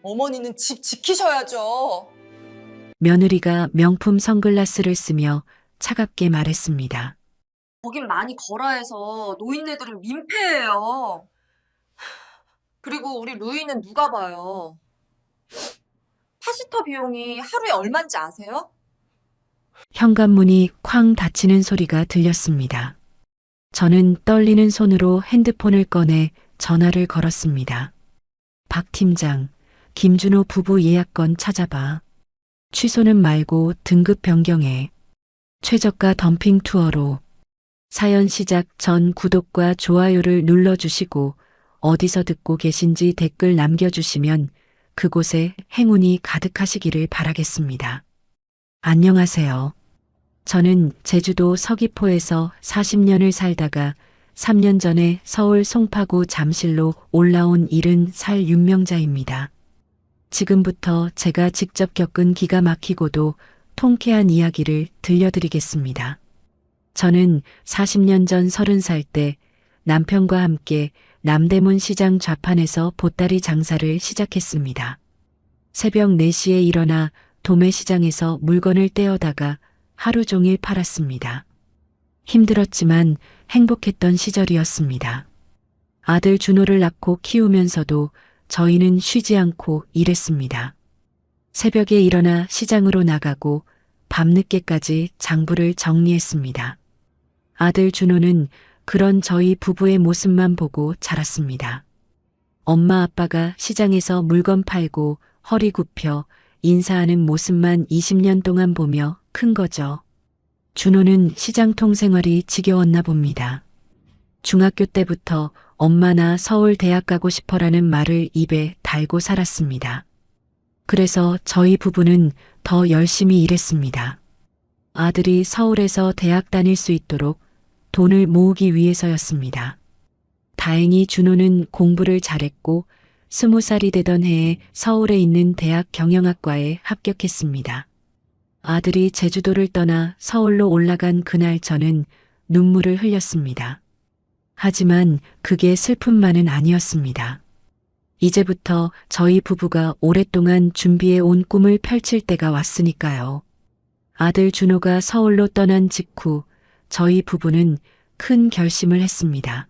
어머니는 집 지키셔야죠. 며느리가 명품 선글라스를 쓰며 차갑게 말했습니다. 거긴 많이 걸어 해서 노인네들은 민폐예요. 그리고 우리 루이는 누가 봐요. 파시터 비용이 하루에 얼만지 아세요? 현관문이 쾅 닫히는 소리가 들렸습니다. 저는 떨리는 손으로 핸드폰을 꺼내 전화를 걸었습니다. 박 팀장, 김준호 부부 예약건 찾아봐. 취소는 말고 등급 변경해. 최저가 덤핑 투어로. 사연 시작 전 구독과 좋아요를 눌러주시고 어디서 듣고 계신지 댓글 남겨주시면 그곳에 행운이 가득하시기를 바라겠습니다. 안녕하세요. 저는 제주도 서귀포에서 40년을 살다가 3년 전에 서울 송파구 잠실로 올라온 70살 윤명자입니다. 지금부터 제가 직접 겪은 기가 막히고도 통쾌한 이야기를 들려드리겠습니다. 저는 40년 전 30살 때 남편과 함께 남대문 시장 좌판에서 보따리 장사를 시작했습니다. 새벽 4시에 일어나 도매시장에서 물건을 떼어다가 하루 종일 팔았습니다. 힘들었지만 행복했던 시절이었습니다. 아들 준호를 낳고 키우면서도 저희는 쉬지 않고 일했습니다. 새벽에 일어나 시장으로 나가고 밤늦게까지 장부를 정리했습니다. 아들 준호는 그런 저희 부부의 모습만 보고 자랐습니다. 엄마 아빠가 시장에서 물건 팔고 허리 굽혀 인사하는 모습만 20년 동안 보며 큰 거죠. 준호는 시장통 생활이 지겨웠나 봅니다. 중학교 때부터 엄마나 서울 대학 가고 싶어라는 말을 입에 달고 살았습니다. 그래서 저희 부부는 더 열심히 일했습니다. 아들이 서울에서 대학 다닐 수 있도록 돈을 모으기 위해서였습니다. 다행히 준호는 공부를 잘했고 20살이 되던 해에 서울에 있는 대학 경영학과에 합격했습니다. 아들이 제주도를 떠나 서울로 올라간 그날 저는 눈물을 흘렸습니다. 하지만 그게 슬픔만은 아니었습니다. 이제부터 저희 부부가 오랫동안 준비해 온 꿈을 펼칠 때가 왔으니까요. 아들 준호가 서울로 떠난 직후 저희 부부는 큰 결심을 했습니다.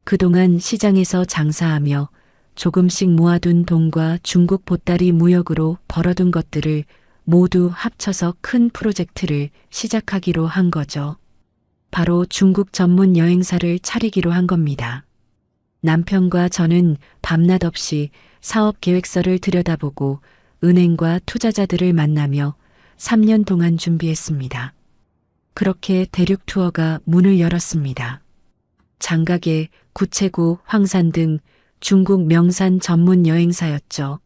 그동안 시장에서 장사하며 조금씩 모아둔 돈과 중국 보따리 무역으로 벌어둔 것들을 모두 합쳐서 큰 프로젝트를 시작하기로 한 거죠. 바로 중국 전문 여행사를 차리기로 한 겁니다. 남편과 저는 밤낮 없이 사업 계획서를 들여다보고 은행과 투자자들을 만나며 3년 동안 준비했습니다. 그렇게 대륙 투어가 문을 열었습니다. 장가게, 구체구, 황산 등 중국 명산 전문 여행사였죠.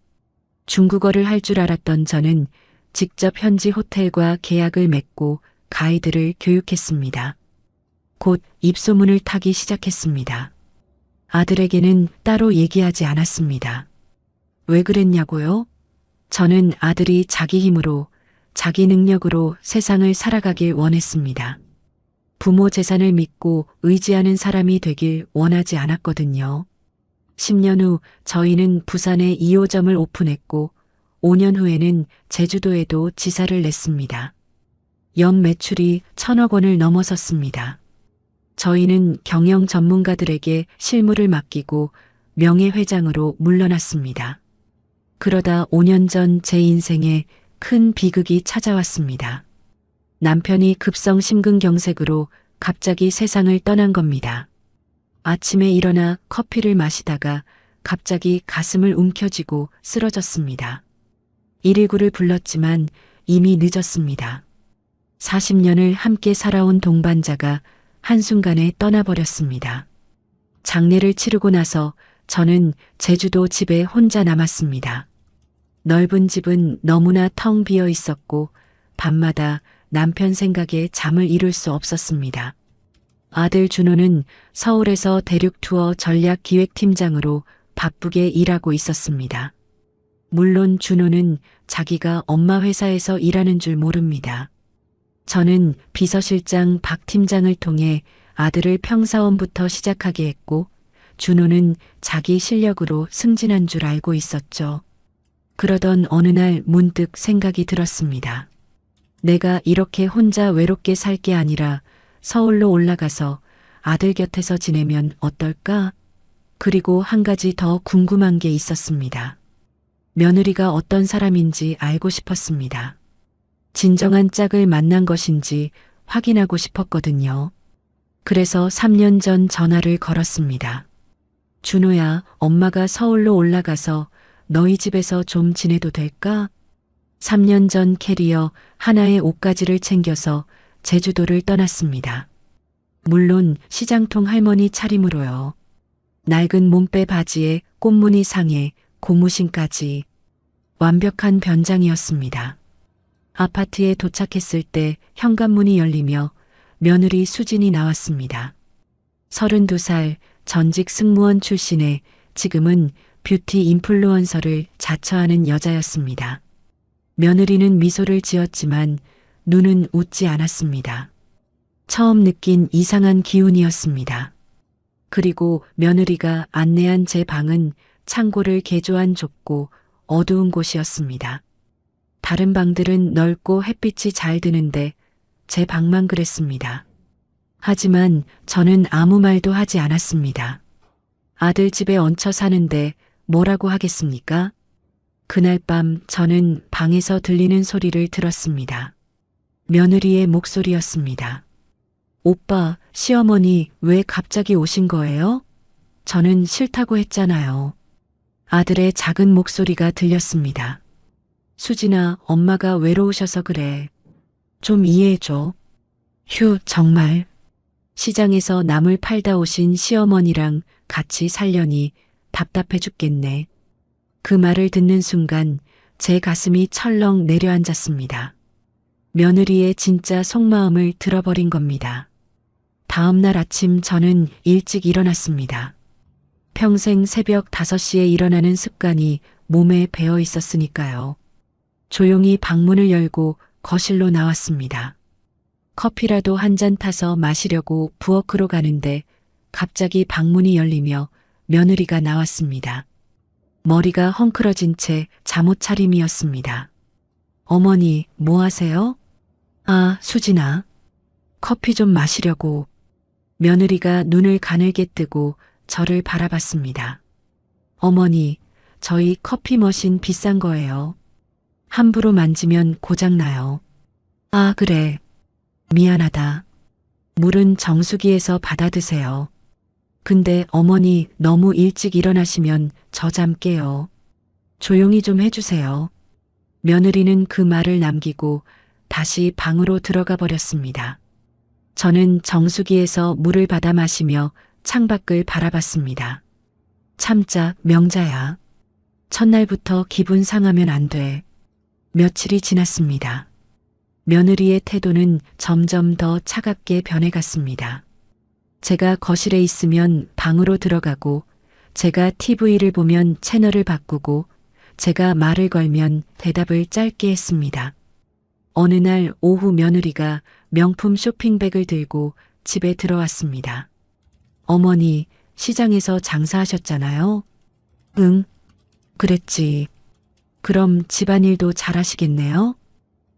중국어를 할 줄 알았던 저는 직접 현지 호텔과 계약을 맺고 가이드를 교육했습니다. 곧 입소문을 타기 시작했습니다. 아들에게는 따로 얘기하지 않았습니다. 왜 그랬냐고요? 저는 아들이 자기 힘으로, 자기 능력으로 세상을 살아가길 원했습니다. 부모 재산을 믿고 의지하는 사람이 되길 원하지 않았거든요. 10년 후 저희는 부산에 2호점을 오픈했고 5년 후에는 제주도에도 지사를 냈습니다. 연 매출이 1,000억 원을 넘어섰습니다. 저희는 경영 전문가들에게 실무를 맡기고 명예회장으로 물러났습니다. 그러다 5년 전 제 인생에 큰 비극이 찾아왔습니다. 남편이 급성 심근경색으로 갑자기 세상을 떠난 겁니다. 아침에 일어나 커피를 마시다가 갑자기 가슴을 움켜쥐고 쓰러졌습니다. 119를 불렀지만 이미 늦었습니다. 40년을 함께 살아온 동반자가 한순간에 떠나버렸습니다. 장례를 치르고 나서 저는 제주도 집에 혼자 남았습니다. 넓은 집은 너무나 텅 비어 있었고 밤마다 남편 생각에 잠을 이룰 수 없었습니다. 아들 준호는 서울에서 대륙 투어 전략 기획팀장으로 바쁘게 일하고 있었습니다. 물론 준호는 자기가 엄마 회사에서 일하는 줄 모릅니다. 저는 비서실장 박 팀장을 통해 아들을 평사원부터 시작하게 했고 준호는 자기 실력으로 승진한 줄 알고 있었죠. 그러던 어느 날 문득 생각이 들었습니다. 내가 이렇게 혼자 외롭게 살 게 아니라 서울로 올라가서 아들 곁에서 지내면 어떨까? 그리고 한 가지 더 궁금한 게 있었습니다. 며느리가 어떤 사람인지 알고 싶었습니다. 진정한 짝을 만난 것인지 확인하고 싶었거든요. 그래서 3년 전 전화를 걸었습니다. 준호야, 엄마가 서울로 올라가서 너희 집에서 좀 지내도 될까? 3년 전 캐리어 하나에 옷가지를 챙겨서 제주도를 떠났습니다. 물론 시장통 할머니 차림으로요. 낡은 몸빼 바지에 꽃무늬 상에 고무신까지 완벽한 변장이었습니다. 아파트에 도착했을 때 현관문이 열리며 며느리 수진이 나왔습니다. 32살 전직 승무원 출신의 지금은 뷰티 인플루언서를 자처하는 여자였습니다. 며느리는 미소를 지었지만 눈은 웃지 않았습니다. 처음 느낀 이상한 기운이었습니다. 그리고 며느리가 안내한 제 방은 창고를 개조한 좁고 어두운 곳이었습니다. 다른 방들은 넓고 햇빛이 잘 드는데 제 방만 그랬습니다. 하지만 저는 아무 말도 하지 않았습니다. 아들 집에 얹혀 사는데 뭐라고 하겠습니까? 그날 밤 저는 방에서 들리는 소리를 들었습니다. 며느리의 목소리였습니다. 오빠, 시어머니 왜 갑자기 오신 거예요? 저는 싫다고 했잖아요. 아들의 작은 목소리가 들렸습니다. 수진아, 엄마가 외로우셔서 그래. 좀 이해해줘. 휴, 정말. 시장에서 나물 팔다 오신 시어머니랑 같이 살려니 답답해 죽겠네. 그 말을 듣는 순간 제 가슴이 철렁 내려앉았습니다. 며느리의 진짜 속마음을 들어버린 겁니다. 다음 날 아침 저는 일찍 일어났습니다. 평생 새벽 5시에 일어나는 습관이 몸에 배어 있었으니까요. 조용히 방문을 열고 거실로 나왔습니다. 커피라도 한 잔 타서 마시려고 부엌으로 가는데 갑자기 방문이 열리며 며느리가 나왔습니다. 머리가 헝클어진 채 잠옷 차림이었습니다. 어머니, 뭐 하세요? 아, 수진아. 커피 좀 마시려고. 며느리가 눈을 가늘게 뜨고 저를 바라봤습니다. 어머니, 저희 커피 머신 비싼 거예요. 함부로 만지면 고장나요. 아, 그래. 미안하다. 물은 정수기에서 받아 드세요. 근데 어머니 너무 일찍 일어나시면 저 잠 깨요. 조용히 좀 해주세요. 며느리는 그 말을 남기고 다시 방으로 들어가 버렸습니다. 저는 정수기에서 물을 받아 마시며 창밖을 바라봤습니다. 참자, 명자야. 첫날부터 기분 상하면 안 돼. 며칠이 지났습니다. 며느리의 태도는 점점 더 차갑게 변해갔습니다. 제가 거실에 있으면 방으로 들어가고, 제가 TV를 보면 채널을 바꾸고, 제가 말을 걸면 대답을 짧게 했습니다. 어느 날 오후 며느리가 명품 쇼핑백을 들고 집에 들어왔습니다. 어머니, 시장에서 장사하셨잖아요? 응, 그랬지. 그럼 집안일도 잘하시겠네요?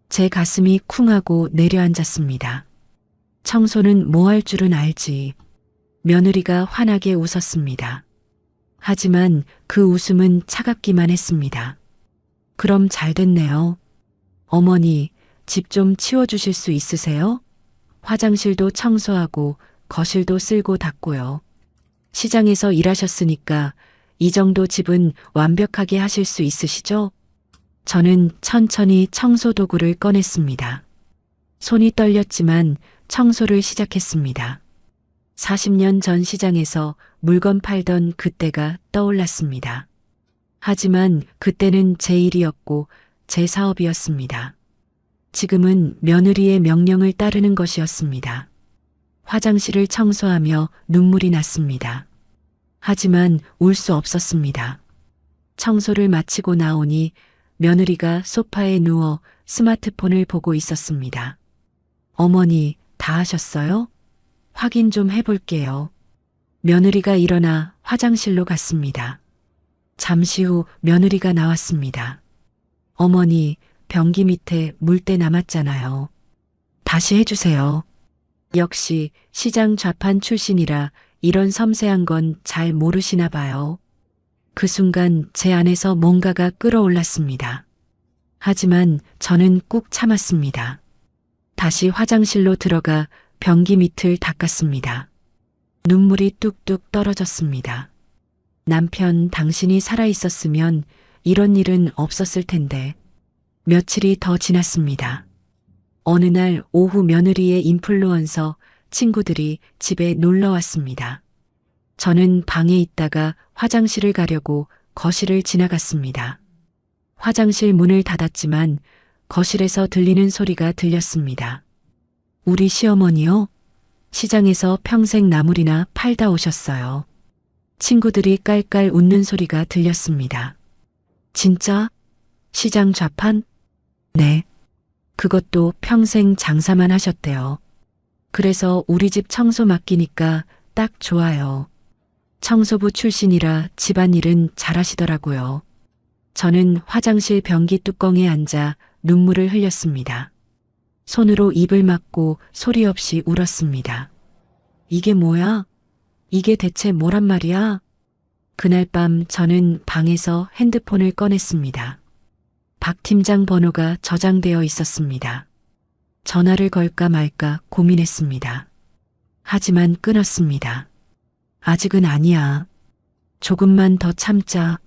제 가슴이 쿵하고 내려앉았습니다. 청소는 뭐 할 줄은 알지. 며느리가 환하게 웃었습니다. 하지만 그 웃음은 차갑기만 했습니다. 그럼 잘 됐네요. 어머니, 집 좀 치워주실 수 있으세요? 화장실도 청소하고 거실도 쓸고 닦고요. 시장에서 일하셨으니까 이 정도 집은 완벽하게 하실 수 있으시죠? 저는 천천히 청소 도구를 꺼냈습니다. 손이 떨렸지만 청소를 시작했습니다. 40년 전 시장에서 물건 팔던 그때가 떠올랐습니다. 하지만 그때는 제 일이었고 제 사업이었습니다. 지금은 며느리의 명령을 따르는 것이었습니다. 화장실을 청소하며 눈물이 났습니다. 하지만 울 수 없었습니다. 청소를 마치고 나오니 며느리가 소파에 누워 스마트폰을 보고 있었습니다. 어머니, 다 하셨어요? 확인 좀 해볼게요. 며느리가 일어나 화장실로 갔습니다. 잠시 후 며느리가 나왔습니다. 어머니, 변기 밑에 물때 남았잖아요. 다시 해주세요. 역시 시장 좌판 출신이라 이런 섬세한 건 잘 모르시나 봐요. 그 순간 제 안에서 뭔가가 끓어올랐습니다. 하지만 저는 꾹 참았습니다. 다시 화장실로 들어가 변기 밑을 닦았습니다. 눈물이 뚝뚝 떨어졌습니다. 남편, 당신이 살아있었으면 이런 일은 없었을 텐데. 며칠이 더 지났습니다. 어느 날 오후 며느리의 인플루언서 친구들이 집에 놀러 왔습니다. 저는 방에 있다가 화장실을 가려고 거실을 지나갔습니다. 화장실 문을 닫았지만 거실에서 들리는 소리가 들렸습니다. 우리 시어머니요? 시장에서 평생 나물이나 팔다 오셨어요. 친구들이 깔깔 웃는 소리가 들렸습니다. 진짜? 시장 좌판? 네. 그것도 평생 장사만 하셨대요. 그래서 우리 집 청소 맡기니까 딱 좋아요. 청소부 출신이라 집안일은 잘하시더라고요. 저는 화장실 변기 뚜껑에 앉아 눈물을 흘렸습니다. 손으로 입을 막고 소리 없이 울었습니다. 이게 뭐야? 이게 대체 뭐란 말이야? 그날 밤 저는 방에서 핸드폰을 꺼냈습니다. 박 팀장 번호가 저장되어 있었습니다. 전화를 걸까 말까 고민했습니다. 하지만 끊었습니다. 아직은 아니야. 조금만 더 참자.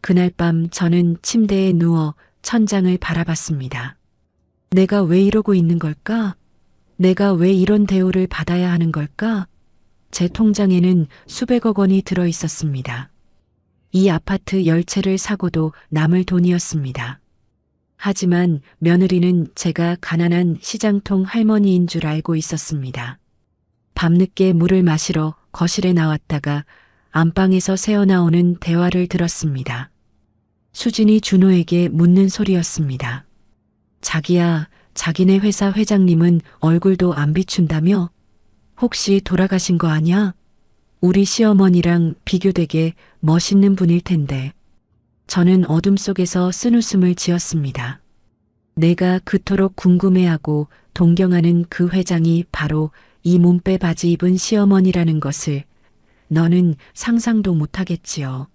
그날 밤 저는 침대에 누워 천장을 바라봤습니다. 내가 왜 이러고 있는 걸까? 내가 왜 이런 대우를 받아야 하는 걸까? 제 통장에는 수백억 원이 들어 있었습니다. 이 아파트 10채를 사고도 남을 돈이었습니다. 하지만 며느리는 제가 가난한 시장통 할머니인 줄 알고 있었습니다. 밤늦게 물을 마시러 거실에 나왔다가 안방에서 새어나오는 대화를 들었습니다. 수진이 준호에게 묻는 소리였습니다. 자기야, 자기네 회사 회장님은 얼굴도 안 비춘다며? 혹시 돌아가신 거 아냐? 우리 시어머니랑 비교되게 멋있는 분일 텐데. 저는 어둠 속에서 쓴웃음을 지었습니다. 내가 그토록 궁금해하고 동경하는 그 회장이 바로 이 몸빼 바지 입은 시어머니라는 것을 너는 상상도 못하겠지요.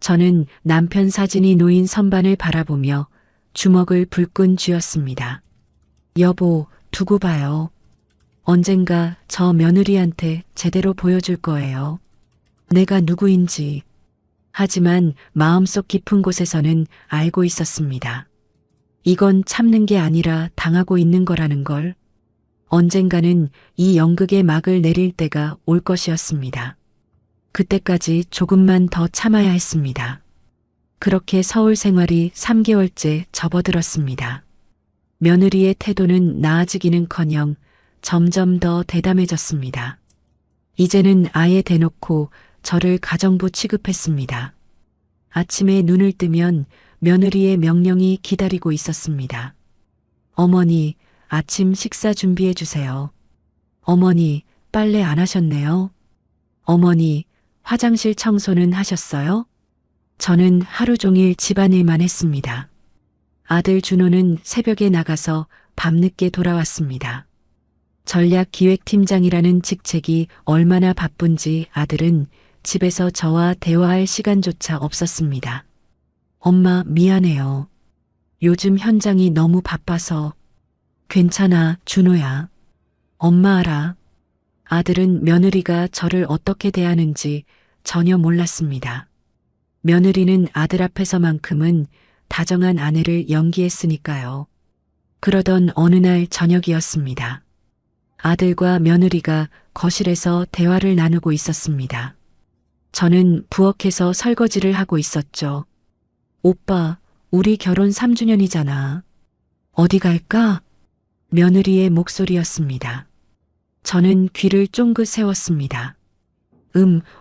저는 남편 사진이 놓인 선반을 바라보며 주먹을 불끈 쥐었습니다. 여보, 두고 봐요. 언젠가 저 며느리한테 제대로 보여줄 거예요. 내가 누구인지. 하지만 마음속 깊은 곳에서는 알고 있었습니다. 이건 참는 게 아니라 당하고 있는 거라는 걸. 언젠가는 이 연극의 막을 내릴 때가 올 것이었습니다. 그때까지 조금만 더 참아야 했습니다. 그렇게 서울 생활이 3개월째 접어들었습니다. 며느리의 태도는 나아지기는커녕 점점 더 대담해졌습니다. 이제는 아예 대놓고 저를 가정부 취급했습니다. 아침에 눈을 뜨면 며느리의 명령이 기다리고 있었습니다. 어머니, 아침 식사 준비해 주세요. 어머니, 빨래 안 하셨네요. 어머니, 화장실 청소는 하셨어요? 저는 하루 종일 집안일만 했습니다. 아들 준호는 새벽에 나가서 밤늦게 돌아왔습니다. 전략기획팀장이라는 직책이 얼마나 바쁜지 아들은 집에서 저와 대화할 시간조차 없었습니다. 엄마, 미안해요. 요즘 현장이 너무 바빠서. 괜찮아, 준호야. 엄마 알아. 아들은 며느리가 저를 어떻게 대하는지 전혀 몰랐습니다. 며느리는 아들 앞에서만큼은 다정한 아내를 연기했으니까요. 그러던 어느 날 저녁이었습니다. 아들과 며느리가 거실에서 대화를 나누고 있었습니다. 저는 부엌에서 설거지를 하고 있었죠. 오빠, 우리 결혼 3주년이잖아. 어디 갈까? 며느리의 목소리였습니다. 저는 귀를 쫑긋 세웠습니다.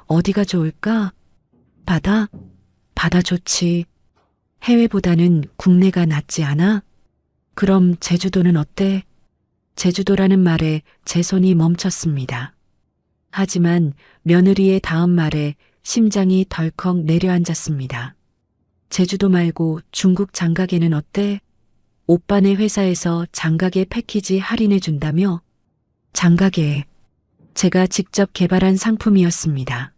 어디가 좋을까? 바다? 바다 좋지. 해외보다는 국내가 낫지 않아? 그럼 제주도는 어때? 제주도라는 말에 제 손이 멈췄습니다. 하지만 며느리의 다음 말에 심장이 덜컥 내려앉았습니다. 제주도 말고 중국 장가게는 어때? 오빠네 회사에서 장가게 패키지 할인해 준다며? 장가게. 제가 직접 개발한 상품이었습니다.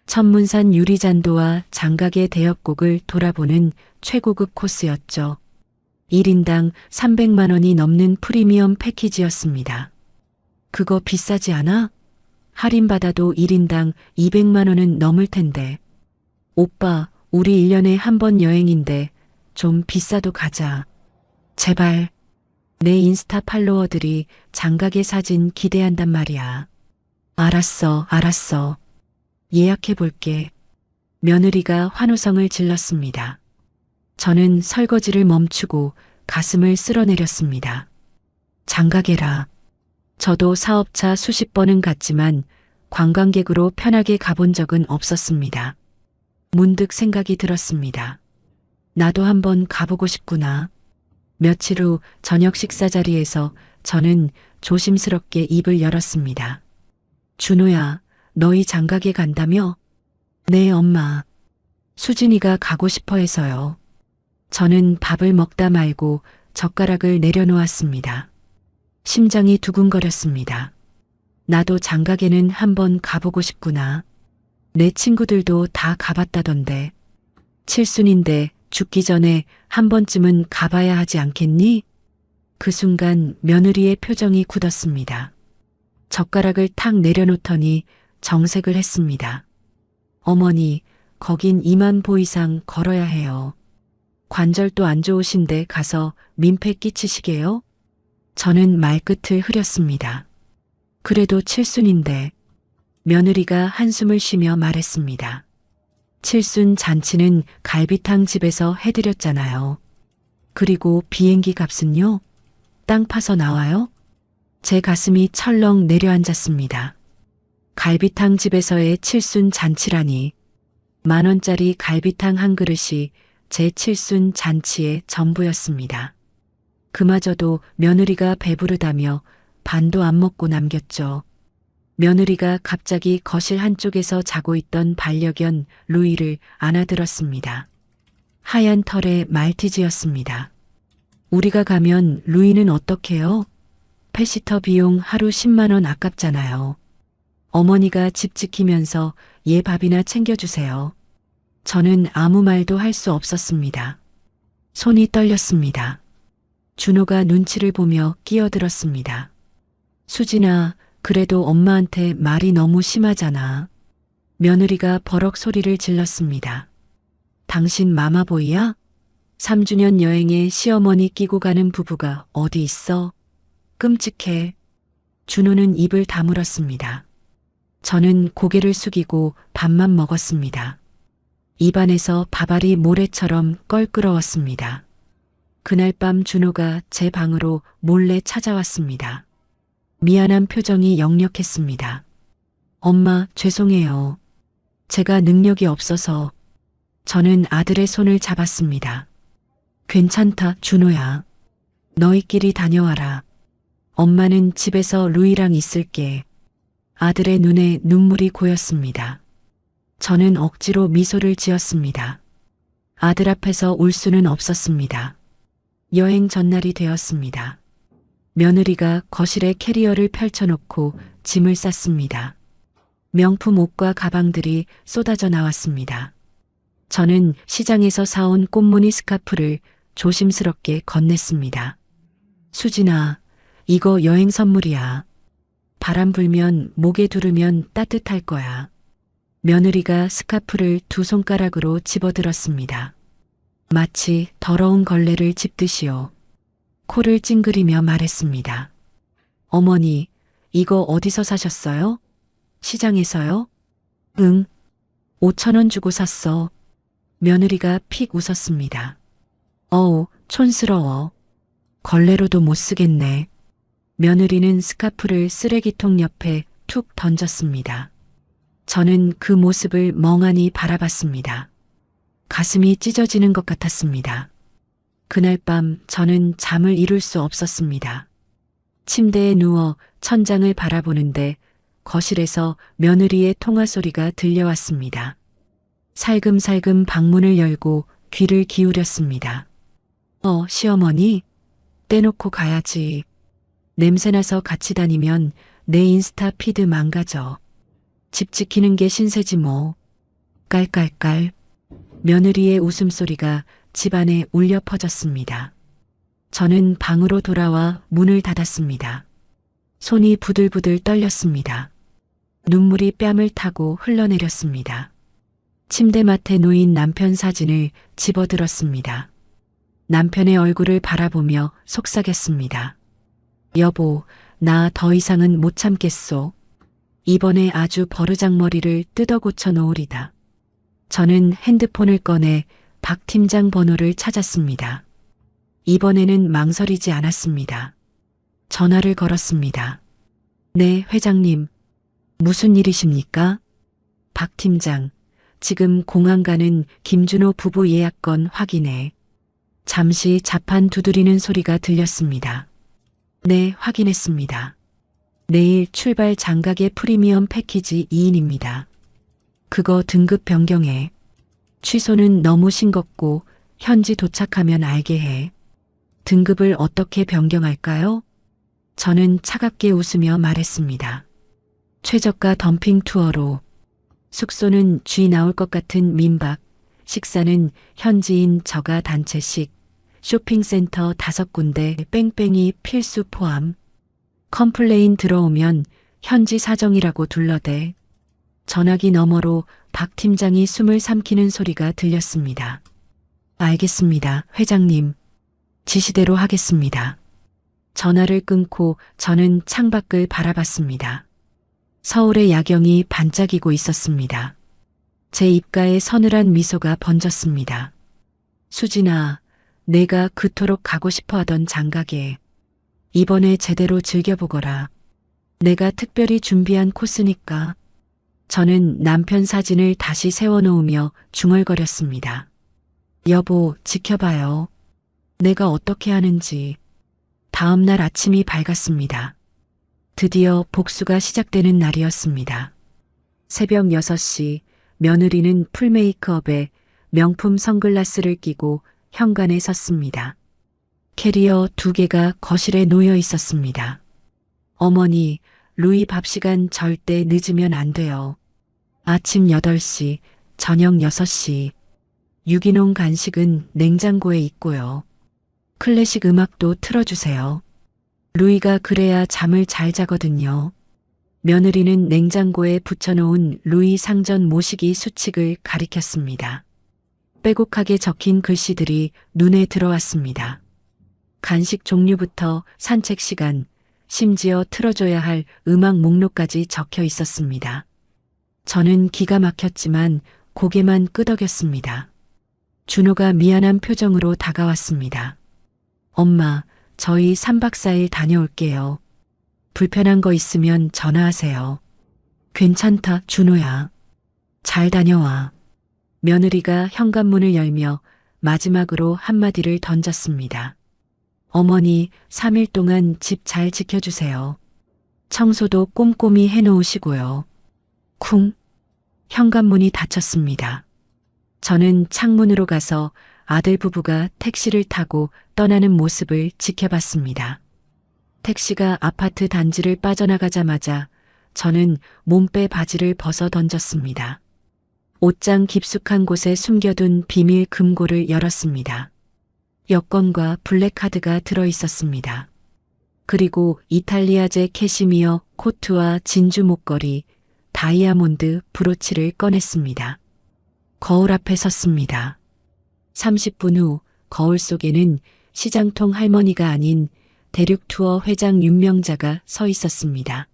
천문산 유리잔도와 장가게 대역곡을 돌아보는 최고급 코스였죠. 1인당 300만 원이 넘는 프리미엄 패키지였습니다. 그거 비싸지 않아? 할인받아도 1인당 200만 원은 넘을 텐데. 오빠, 우리 1년에 한 번 여행인데 좀 비싸도 가자. 제발. 내 인스타 팔로워들이 장가게 사진 기대한단 말이야. 알았어, 알았어. 예약해 볼게. 며느리가 환호성을 질렀습니다. 저는 설거지를 멈추고 가슴을 쓸어내렸습니다. 장가게라. 저도 사업차 수십 번은 갔지만 관광객으로 편하게 가본 적은 없었습니다. 문득 생각이 들었습니다. 나도 한번 가보고 싶구나. 며칠 후 저녁 식사 자리에서 저는 조심스럽게 입을 열었습니다. 준호야, 너희 장가게 간다며? 네, 엄마. 수진이가 가고 싶어 해서요. 저는 밥을 먹다 말고 젓가락을 내려놓았습니다. 심장이 두근거렸습니다. 나도 장가게는 한번 가보고 싶구나. 내 친구들도 다 가봤다던데. 칠순인데 죽기 전에 한 번쯤은 가봐야 하지 않겠니? 그 순간 며느리의 표정이 굳었습니다. 젓가락을 탁 내려놓더니 정색을 했습니다. 어머니, 거긴 2만 보 이상 걸어야 해요. 관절도 안 좋으신데 가서 민폐 끼치시게요? 저는 말끝을 흐렸습니다. 그래도 칠순인데. 며느리가 한숨을 쉬며 말했습니다. 칠순 잔치는 갈비탕 집에서 해드렸잖아요. 그리고 비행기 값은요? 땅 파서 나와요? 제 가슴이 철렁 내려앉았습니다. 갈비탕 집에서의 칠순 잔치라니. 10,000원짜리 갈비탕 한 그릇이 제 칠순 잔치의 전부였습니다. 그마저도 며느리가 배부르다며 반도 안 먹고 남겼죠. 며느리가 갑자기 거실 한쪽에서 자고 있던 반려견 루이를 안아들었습니다. 하얀 털의 말티즈였습니다. 우리가 가면 루이는 어떡해요? 펫시터 비용 하루 10만 원 아깝잖아요. 어머니가 집 지키면서 얘 밥이나 챙겨주세요. 저는 아무 말도 할 수 없었습니다. 손이 떨렸습니다. 준호가 눈치를 보며 끼어들었습니다. 수진아, 그래도 엄마한테 말이 너무 심하잖아. 며느리가 버럭 소리를 질렀습니다. 당신 마마보이야? 3주년 여행에 시어머니 끼고 가는 부부가 어디 있어? 끔찍해. 준호는 입을 다물었습니다. 저는 고개를 숙이고 밥만 먹었습니다. 입안에서 밥알이 모래처럼 껄끄러웠습니다. 그날 밤 준호가 제 방으로 몰래 찾아왔습니다. 미안한 표정이 역력했습니다. 엄마, 죄송해요. 제가 능력이 없어서. 저는 아들의 손을 잡았습니다. 괜찮다, 준호야. 너희끼리 다녀와라. 엄마는 집에서 루이랑 있을게. 아들의 눈에 눈물이 고였습니다. 저는 억지로 미소를 지었습니다. 아들 앞에서 울 수는 없었습니다. 여행 전날이 되었습니다. 며느리가 거실에 캐리어를 펼쳐놓고 짐을 쌌습니다. 명품 옷과 가방들이 쏟아져 나왔습니다. 저는 시장에서 사온 꽃무늬 스카프를 조심스럽게 건넸습니다. 수진아, 이거 여행 선물이야. 바람 불면 목에 두르면 따뜻할 거야. 며느리가 스카프를 두 손가락으로 집어들었습니다. 마치 더러운 걸레를 집듯이요. 코를 찡그리며 말했습니다. 어머니, 이거 어디서 사셨어요? 시장에서요? 응. 5,000원 주고 샀어. 며느리가 픽 웃었습니다. 어우, 촌스러워. 걸레로도 못 쓰겠네. 며느리는 스카프를 쓰레기통 옆에 툭 던졌습니다. 저는 그 모습을 멍하니 바라봤습니다. 가슴이 찢어지는 것 같았습니다. 그날 밤 저는 잠을 이룰 수 없었습니다. 침대에 누워 천장을 바라보는데 거실에서 며느리의 통화 소리가 들려왔습니다. 살금살금 방문을 열고 귀를 기울였습니다. 시어머니? 떼놓고 가야지. 냄새나서 같이 다니면 내 인스타 피드 망가져. 집 지키는 게 신세지 뭐. 깔깔깔. 며느리의 웃음소리가 집안에 울려 퍼졌습니다. 저는 방으로 돌아와 문을 닫았습니다. 손이 부들부들 떨렸습니다. 눈물이 뺨을 타고 흘러내렸습니다. 침대맡에 놓인 남편 사진을 집어들었습니다. 남편의 얼굴을 바라보며 속삭였습니다. 여보, 나 더 이상은 못 참겠소. 이번에 아주 버르장머리를 뜯어 고쳐 놓으리다. 저는 핸드폰을 꺼내 박 팀장 번호를 찾았습니다. 이번에는 망설이지 않았습니다. 전화를 걸었습니다. 네, 회장님. 무슨 일이십니까? 박 팀장, 지금 공항 가는 김준호 부부 예약건 확인해. 잠시 자판 두드리는 소리가 들렸습니다. 네, 확인했습니다. 내일 출발 장가계 프리미엄 패키지 2인입니다. 그거 등급 변경해. 취소는 너무 싱겁고 현지 도착하면 알게 해. 등급을 어떻게 변경할까요? 저는 차갑게 웃으며 말했습니다. 최저가 덤핑 투어로. 숙소는 쥐 나올 것 같은 민박, 식사는 현지인 저가 단체식, 쇼핑센터 5군데 뺑뺑이 필수 포함. 컴플레인 들어오면 현지 사정이라고 둘러대. 전화기 너머로 박 팀장이 숨을 삼키는 소리가 들렸습니다. 알겠습니다, 회장님. 지시대로 하겠습니다. 전화를 끊고 저는 창밖을 바라봤습니다. 서울의 야경이 반짝이고 있었습니다. 제 입가에 서늘한 미소가 번졌습니다. 수진아, 내가 그토록 가고 싶어 하던 장가게. 이번에 제대로 즐겨보거라. 내가 특별히 준비한 코스니까. 저는 남편 사진을 다시 세워놓으며 중얼거렸습니다. 여보, 지켜봐요. 내가 어떻게 하는지. 다음 날 아침이 밝았습니다. 드디어 복수가 시작되는 날이었습니다. 새벽 6시, 며느리는 풀메이크업에 명품 선글라스를 끼고 현관에 섰습니다. 캐리어 2개가 거실에 놓여 있었습니다. 어머니, 루이 밥 시간 절대 늦으면 안 돼요. 아침 8시, 저녁 6시. 유기농 간식은 냉장고에 있고요. 클래식 음악도 틀어주세요. 루이가 그래야 잠을 잘 자거든요. 며느리는 냉장고에 붙여놓은 루이 상전 모시기 수칙을 가리켰습니다. 빼곡하게 적힌 글씨들이 눈에 들어왔습니다. 간식 종류부터 산책 시간, 심지어 틀어줘야 할 음악 목록까지 적혀 있었습니다. 저는 기가 막혔지만 고개만 끄덕였습니다. 준호가 미안한 표정으로 다가왔습니다. 엄마, 저희 3박 4일 다녀올게요. 불편한 거 있으면 전화하세요. 괜찮다, 준호야. 잘 다녀와. 며느리가 현관문을 열며 마지막으로 한마디를 던졌습니다. 어머니, 3일 동안 집 잘 지켜주세요. 청소도 꼼꼼히 해놓으시고요. 쿵. 현관문이 닫혔습니다. 저는 창문으로 가서 아들 부부가 택시를 타고 떠나는 모습을 지켜봤습니다. 택시가 아파트 단지를 빠져나가자마자 저는 몸빼 바지를 벗어 던졌습니다. 옷장 깊숙한 곳에 숨겨둔 비밀 금고를 열었습니다. 여권과 블랙카드가 들어 있었습니다. 그리고 이탈리아제 캐시미어 코트와 진주 목걸이, 다이아몬드 브로치를 꺼냈습니다. 거울 앞에 섰습니다. 30분 후 거울 속에는 시장통 할머니가 아닌 대륙 투어 회장 윤명자가 서 있었습니다.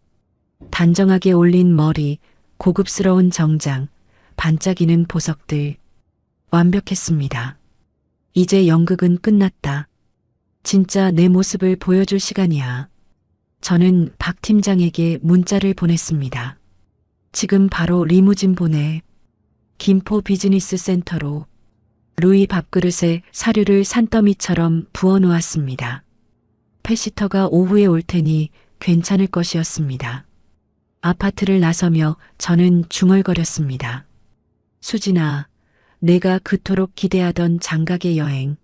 단정하게 올린 머리, 고급스러운 정장, 반짝이는 보석들. 완벽했습니다. 이제 연극은 끝났다. 진짜 내 모습을 보여줄 시간이야. 저는 박 팀장에게 문자를 보냈습니다. 지금 바로 리무진 보내. 김포 비즈니스 센터로. 루이 밥그릇에 사료를 산더미처럼 부어놓았습니다. 패시터가 오후에 올 테니 괜찮을 것이었습니다. 아파트를 나서며 저는 중얼거렸습니다. 수진아, 내가 그토록 기대하던 장가게 여행.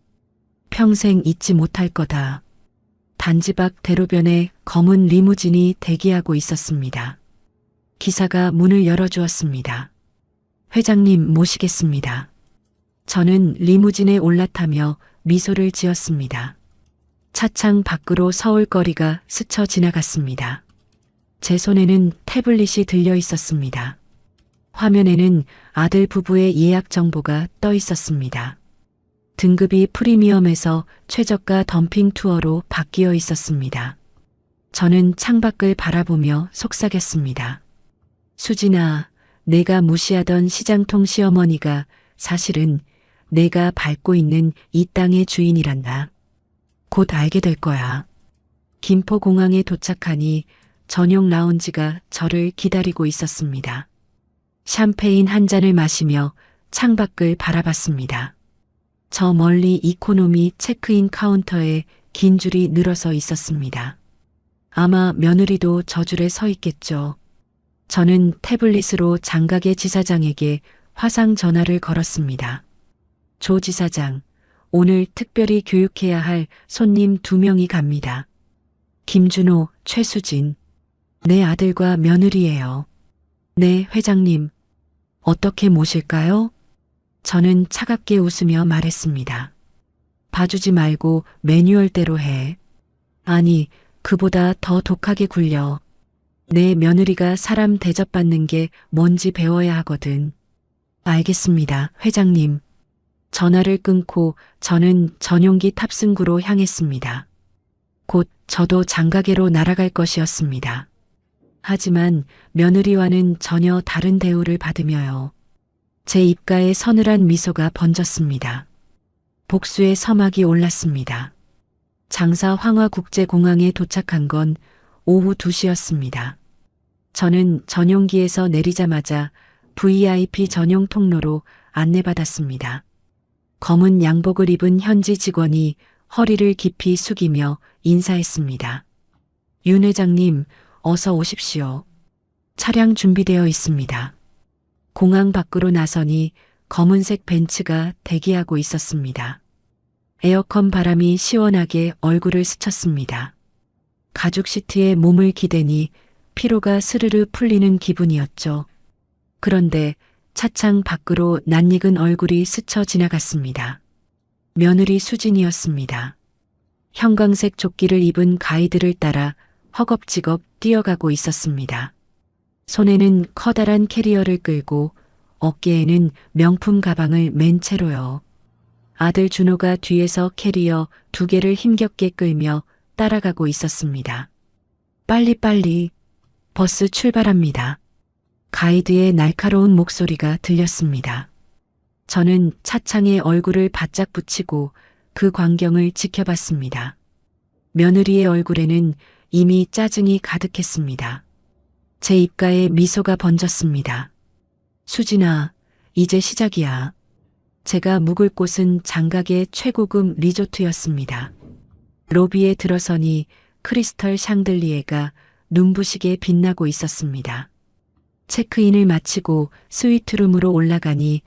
평생 잊지 못할 거다. 단지 밖 대로변에 검은 리무진이 대기하고 있었습니다. 기사가 문을 열어주었습니다. 회장님 모시겠습니다. 저는 리무진에 올라타며 미소를 지었습니다. 차창 밖으로 서울거리가 스쳐 지나갔습니다. 제 손에는 태블릿이 들려 있었습니다. 화면에는 아들 부부의 예약 정보가 떠 있었습니다. 등급이 프리미엄에서 최저가 덤핑 투어로 바뀌어 있었습니다. 저는 창밖을 바라보며 속삭였습니다. 수진아, 내가 무시하던 시장통 시어머니가 사실은 내가 밟고 있는 이 땅의 주인이란다. 곧 알게 될 거야. 김포공항에 도착하니 전용 라운지가 저를 기다리고 있었습니다. 샴페인 한 잔을 마시며 창밖을 바라봤습니다. 저 멀리 이코노미 체크인 카운터에 긴 줄이 늘어서 있었습니다. 아마 며느리도 저 줄에 서 있겠죠. 저는 태블릿으로 장가게 지사장에게 화상 전화를 걸었습니다. 조 지사장, 오늘 특별히 교육해야 할 손님 2명이 갑니다. 김준호, 최수진. 내 아들과 며느리예요. 네, 회장님. 어떻게 모실까요? 저는 차갑게 웃으며 말했습니다. 봐주지 말고 매뉴얼대로 해. 아니, 그보다 더 독하게 굴려. 내 며느리가 사람 대접받는 게 뭔지 배워야 하거든. 알겠습니다, 회장님. 전화를 끊고 저는 전용기 탑승구로 향했습니다. 곧 저도 장가게로 날아갈 것이었습니다. 하지만 며느리와는 전혀 다른 대우를 받으며요. 제 입가에 서늘한 미소가 번졌습니다. 복수의 서막이 올랐습니다. 장사 황화국제공항에 도착한 건 오후 2시였습니다. 저는 전용기에서 내리자마자 VIP 전용 통로로 안내받았습니다. 검은 양복을 입은 현지 직원이 허리를 깊이 숙이며 인사했습니다. 윤 회장님, 어서 오십시오. 차량 준비되어 있습니다. 공항 밖으로 나서니 검은색 벤츠가 대기하고 있었습니다. 에어컨 바람이 시원하게 얼굴을 스쳤습니다. 가죽 시트에 몸을 기대니 피로가 스르르 풀리는 기분이었죠. 그런데 차창 밖으로 낯익은 얼굴이 스쳐 지나갔습니다. 며느리 수진이었습니다. 형광색 조끼를 입은 가이드를 따라 허겁지겁 뛰어가고 있었습니다. 손에는 커다란 캐리어를 끌고 어깨에는 명품 가방을 맨 채로요. 아들 준호가 뒤에서 캐리어 2개를 힘겹게 끌며 따라가고 있었습니다. 빨리빨리, 버스 출발합니다. 가이드의 날카로운 목소리가 들렸습니다. 저는 차창에 얼굴을 바짝 붙이고 그 광경을 지켜봤습니다. 며느리의 얼굴에는 이미 짜증이 가득했습니다. 제 입가에 미소가 번졌습니다. 수진아, 이제 시작이야. 제가 묵을 곳은 장가게 최고급 리조트였습니다. 로비에 들어서니 크리스털 샹들리에가 눈부시게 빛나고 있었습니다. 체크인을 마치고 스위트룸으로 올라가니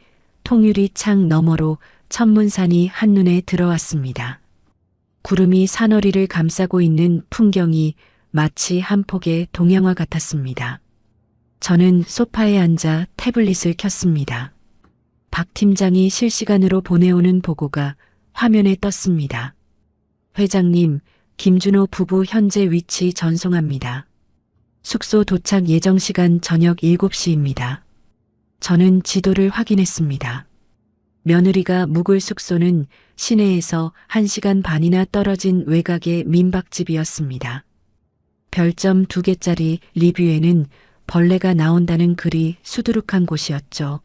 통유리 창 너머로 천문산이 한눈에 들어왔습니다. 구름이 산허리를 감싸고 있는 풍경이 마치 한 폭의 동양화 같았습니다. 저는 소파에 앉아 태블릿을 켰습니다. 박 팀장이 실시간으로 보내오는 보고가 화면에 떴습니다. 회장님, 김준호 부부 현재 위치 전송합니다. 숙소 도착 예정 시간 저녁 7시입니다. 저는 지도를 확인했습니다. 며느리가 묵을 숙소는 시내에서 1시간 반이나 떨어진 외곽의 민박집이었습니다. 별점 2개짜리 리뷰에는 벌레가 나온다는 글이 수두룩한 곳이었죠.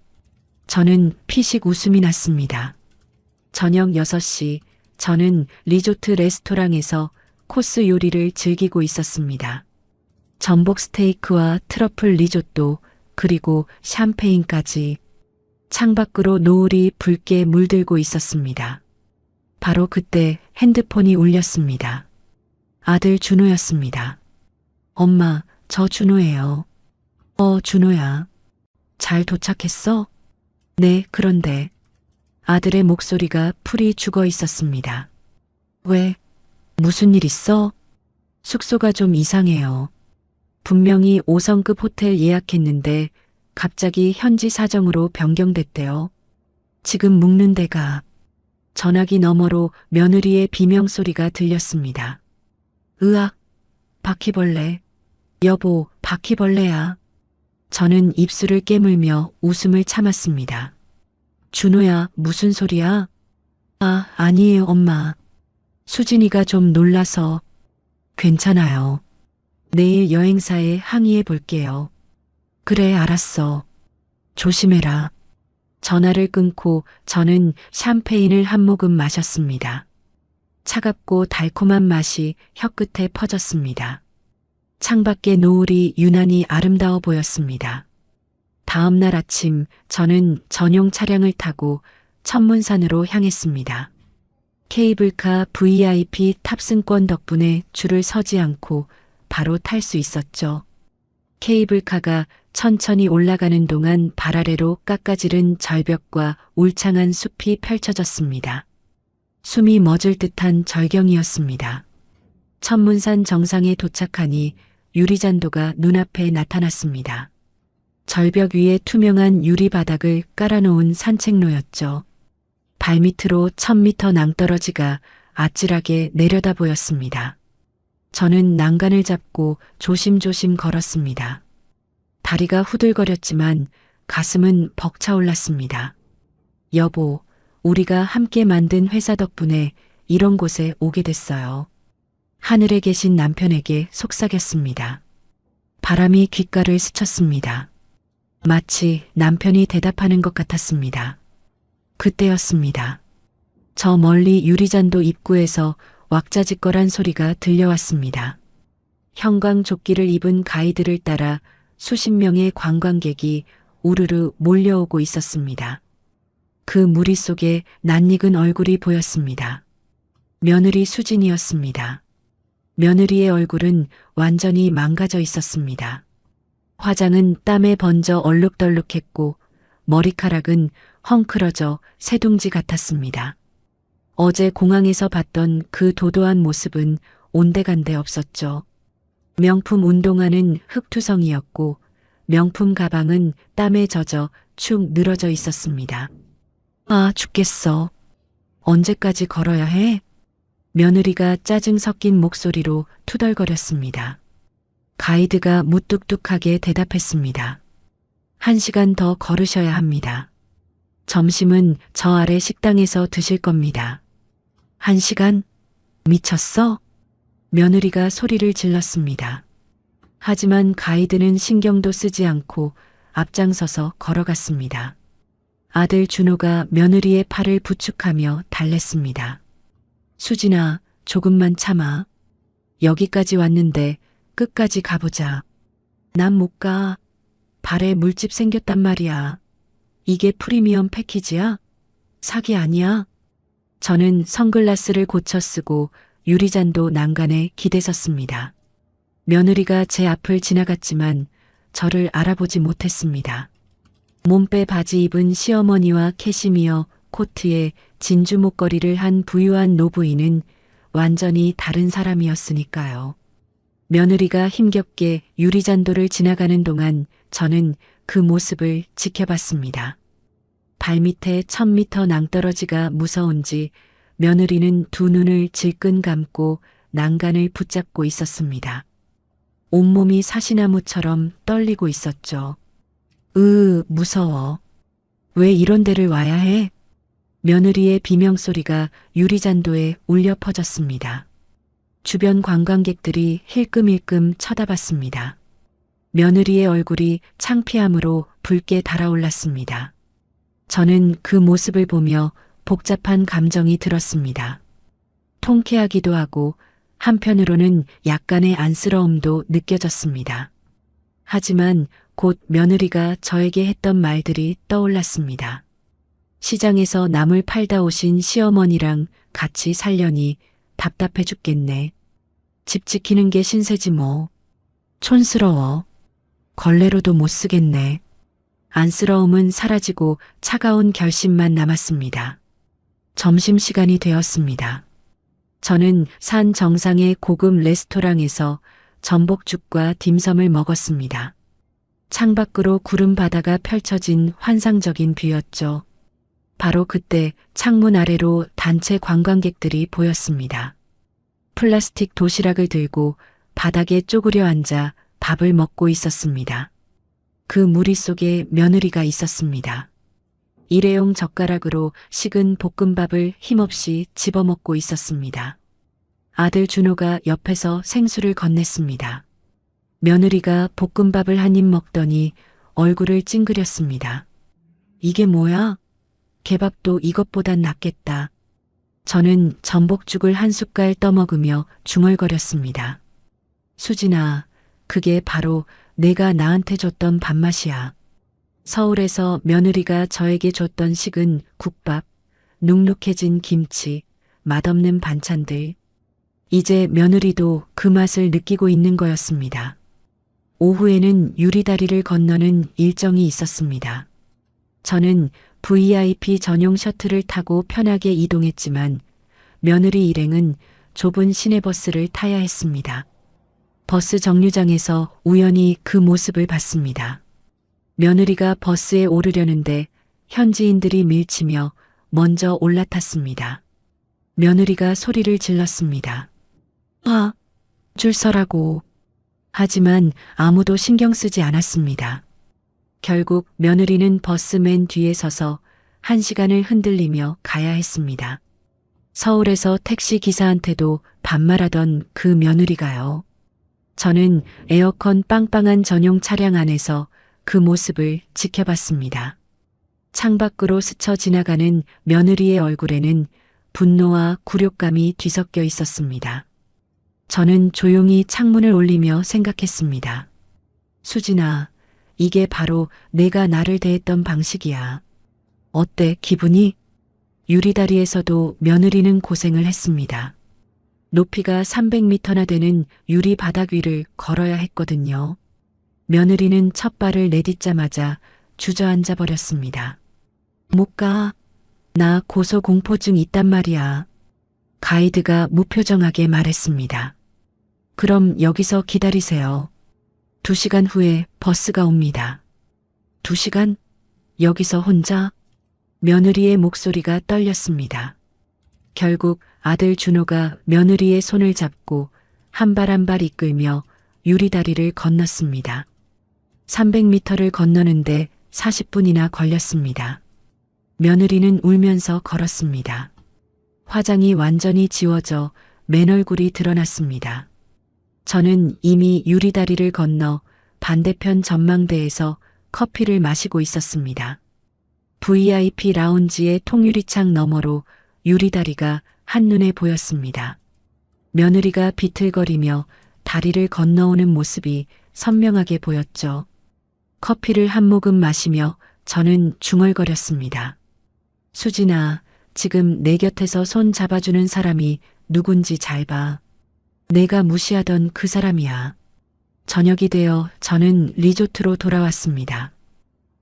저는 피식 웃음이 났습니다. 저녁 6시 저는 리조트 레스토랑에서 코스 요리를 즐기고 있었습니다. 전복 스테이크와 트러플 리조또 그리고 샴페인까지. 창밖으로 노을이 붉게 물들고 있었습니다. 바로 그때 핸드폰이 울렸습니다. 아들 준호였습니다. 엄마, 저 준호예요. 준호야. 잘 도착했어? 네, 그런데 아들의 목소리가 풀이 죽어 있었습니다. 왜? 무슨 일 있어? 숙소가 좀 이상해요. 분명히 5성급 호텔 예약했는데 갑자기 현지 사정으로 변경됐대요. 지금 묵는 데가. 전화기 너머로 며느리의 비명소리가 들렸습니다. 으악, 바퀴벌레. 여보, 바퀴벌레야. 저는 입술을 깨물며 웃음을 참았습니다. 준호야, 무슨 소리야? 아, 아니에요, 엄마. 수진이가 좀 놀라서. 괜찮아요. 내일 여행사에 항의해 볼게요. 그래, 알았어. 조심해라. 전화를 끊고 저는 샴페인을 한 모금 마셨습니다. 차갑고 달콤한 맛이 혀끝에 퍼졌습니다. 창밖의 노을이 유난히 아름다워 보였습니다. 다음 날 아침 저는 전용 차량을 타고 천문산으로 향했습니다. 케이블카 VIP 탑승권 덕분에 줄을 서지 않고 바로 탈 수 있었죠. 케이블카가 천천히 올라가는 동안 발 아래로 깎아지른 절벽과 울창한 숲이 펼쳐졌습니다. 숨이 멎을 듯한 절경이었습니다. 천문산 정상에 도착하니 유리잔도가 눈앞에 나타났습니다. 절벽 위에 투명한 유리 바닥을 깔아놓은 산책로였죠. 발밑으로 1000m 낭떠러지가 아찔하게 내려다 보였습니다. 저는 난간을 잡고 조심조심 걸었습니다. 다리가 후들거렸지만 가슴은 벅차올랐습니다. 여보, 우리가 함께 만든 회사 덕분에 이런 곳에 오게 됐어요. 하늘에 계신 남편에게 속삭였습니다. 바람이 귓가를 스쳤습니다. 마치 남편이 대답하는 것 같았습니다. 그때였습니다. 저 멀리 유리잔도 입구에서 왁자지껄한 소리가 들려왔습니다. 형광조끼를 입은 가이드를 따라 수십 명의 관광객이 우르르 몰려오고 있었습니다. 그 무리 속에 낯익은 얼굴이 보였습니다. 며느리 수진이었습니다. 며느리의 얼굴은 완전히 망가져 있었습니다. 화장은 땀에 번져 얼룩덜룩했고 머리카락은 헝클어져 새둥지 같았습니다. 어제 공항에서 봤던 그 도도한 모습은 온데간데 없었죠. 명품 운동화는 흙투성이었고 명품 가방은 땀에 젖어 축 늘어져 있었습니다. 아, 죽겠어. 언제까지 걸어야 해? 며느리가 짜증 섞인 목소리로 투덜거렸습니다. 가이드가 무뚝뚝하게 대답했습니다. 1시간 더 걸으셔야 합니다. 점심은 저 아래 식당에서 드실 겁니다. 1시간? 미쳤어? 며느리가 소리를 질렀습니다. 하지만 가이드는 신경도 쓰지 않고 앞장서서 걸어갔습니다. 아들 준호가 며느리의 팔을 부축하며 달랬습니다. 수진아, 조금만 참아. 여기까지 왔는데 끝까지 가보자. 난 못 가. 발에 물집 생겼단 말이야. 이게 프리미엄 패키지야? 사기 아니야? 저는 선글라스를 고쳐 쓰고 유리잔도 난간에 기대섰습니다. 며느리가 제 앞을 지나갔지만 저를 알아보지 못했습니다. 몸빼 바지 입은 시어머니와 캐시미어 코트에 진주 목걸이를 한 부유한 노부인은 완전히 다른 사람이었으니까요. 며느리가 힘겹게 유리잔도를 지나가는 동안 저는 그 모습을 지켜봤습니다. 발밑에 1000m 낭떠러지가 무서운지 며느리는 두 눈을 질끈 감고 난간을 붙잡고 있었습니다. 온몸이 사시나무처럼 떨리고 있었죠. 무서워. 왜 이런 데를 와야 해? 며느리의 비명소리가 유리잔도에 울려 퍼졌습니다. 주변 관광객들이 힐끔힐끔 쳐다봤습니다. 며느리의 얼굴이 창피함으로 붉게 달아올랐습니다. 저는 그 모습을 보며 복잡한 감정이 들었습니다. 통쾌하기도 하고 한편으로는 약간의 안쓰러움도 느껴졌습니다. 하지만 곧 며느리가 저에게 했던 말들이 떠올랐습니다. 시장에서 나물 팔다 오신 시어머니랑 같이 살려니 답답해 죽겠네. 집 지키는 게 신세지 뭐. 촌스러워. 걸레로도 못 쓰겠네. 안쓰러움은 사라지고 차가운 결심만 남았습니다. 점심시간이 되었습니다. 저는 산 정상의 고급 레스토랑에서 전복죽과 딤섬을 먹었습니다. 창밖으로 구름 바다가 펼쳐진 환상적인 뷰였죠. 바로 그때 창문 아래로 단체 관광객들이 보였습니다. 플라스틱 도시락을 들고 바닥에 쪼그려 앉아 밥을 먹고 있었습니다. 그 무리 속에 며느리가 있었습니다. 일회용 젓가락으로 식은 볶음밥을 힘없이 집어먹고 있었습니다. 아들 준호가 옆에서 생수를 건넸습니다. 며느리가 볶음밥을 한 입 먹더니 얼굴을 찡그렸습니다. 이게 뭐야? 개밥도 이것보단 낫겠다. 저는 전복죽을 한 숟갈 떠먹으며 중얼거렸습니다. 수진아, 그게 바로 내가 나한테 줬던 밥맛이야. 서울에서 며느리가 저에게 줬던 식은 국밥, 눅눅해진 김치, 맛없는 반찬들. 이제 며느리도 그 맛을 느끼고 있는 거였습니다. 오후에는 유리다리를 건너는 일정이 있었습니다. 저는 VIP 전용 셔틀을 타고 편하게 이동했지만 며느리 일행은 좁은 시내버스를 타야 했습니다. 버스 정류장에서 우연히 그 모습을 봤습니다. 며느리가 버스에 오르려는데 현지인들이 밀치며 먼저 올라탔습니다. 며느리가 소리를 질렀습니다. 줄 서라고. 하지만 아무도 신경 쓰지 않았습니다. 결국 며느리는 버스 맨 뒤에 서서 1시간을 흔들리며 가야 했습니다. 서울에서 택시 기사한테도 반말하던 그 며느리가요. 저는 에어컨 빵빵한 전용 차량 안에서 그 모습을 지켜봤습니다. 창밖으로 스쳐 지나가는 며느리의 얼굴에는 분노와 굴욕감이 뒤섞여 있었습니다. 저는 조용히 창문을 올리며 생각했습니다. 수진아, 이게 바로 내가 나를 대했던 방식이야. 어때, 기분이? 유리다리에서도 며느리는 고생을 했습니다. 높이가 300m나 되는 유리 바닥 위를 걸어야 했거든요. 며느리는 첫 발을 내딛자마자 주저앉아 버렸습니다. 못 가. 나 고소공포증 있단 말이야. 가이드가 무표정하게 말했습니다. 그럼 여기서 기다리세요. 2시간 후에 버스가 옵니다. 2시간? 여기서 혼자? 며느리의 목소리가 떨렸습니다. 결국 아들 준호가 며느리의 손을 잡고 한 발 한 발 이끌며 유리다리를 건넜습니다. 300m를 건너는데 40분이나 걸렸습니다. 며느리는 울면서 걸었습니다. 화장이 완전히 지워져 맨 얼굴이 드러났습니다. 저는 이미 유리다리를 건너 반대편 전망대에서 커피를 마시고 있었습니다. VIP 라운지의 통유리창 너머로 유리다리가 한눈에 보였습니다. 며느리가 비틀거리며 다리를 건너오는 모습이 선명하게 보였죠. 커피를 한 모금 마시며 저는 중얼거렸습니다. 수진아, 지금 내 곁에서 손 잡아주는 사람이 누군지 잘 봐. 내가 무시하던 그 사람이야. 저녁이 되어 저는 리조트로 돌아왔습니다.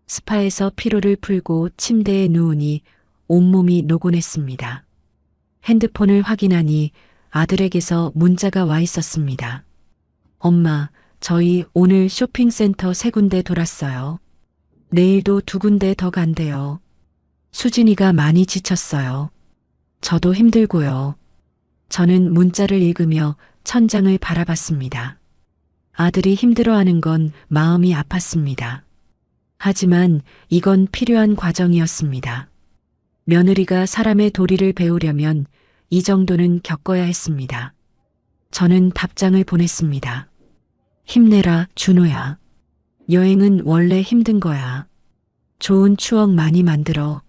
스파에서 피로를 풀고 침대에 누우니 온몸이 노곤했습니다. 핸드폰을 확인하니 아들에게서 문자가 와 있었습니다. 엄마, 저희 오늘 쇼핑센터 3군데 돌았어요. 내일도 2군데 더 간대요. 수진이가 많이 지쳤어요. 저도 힘들고요. 저는 문자를 읽으며 천장을 바라봤습니다. 아들이 힘들어하는 건 마음이 아팠습니다. 하지만 이건 필요한 과정이었습니다. 며느리가 사람의 도리를 배우려면 이 정도는 겪어야 했습니다. 저는 답장을 보냈습니다. 힘내라, 준호야. 여행은 원래 힘든 거야. 좋은 추억 많이 만들어.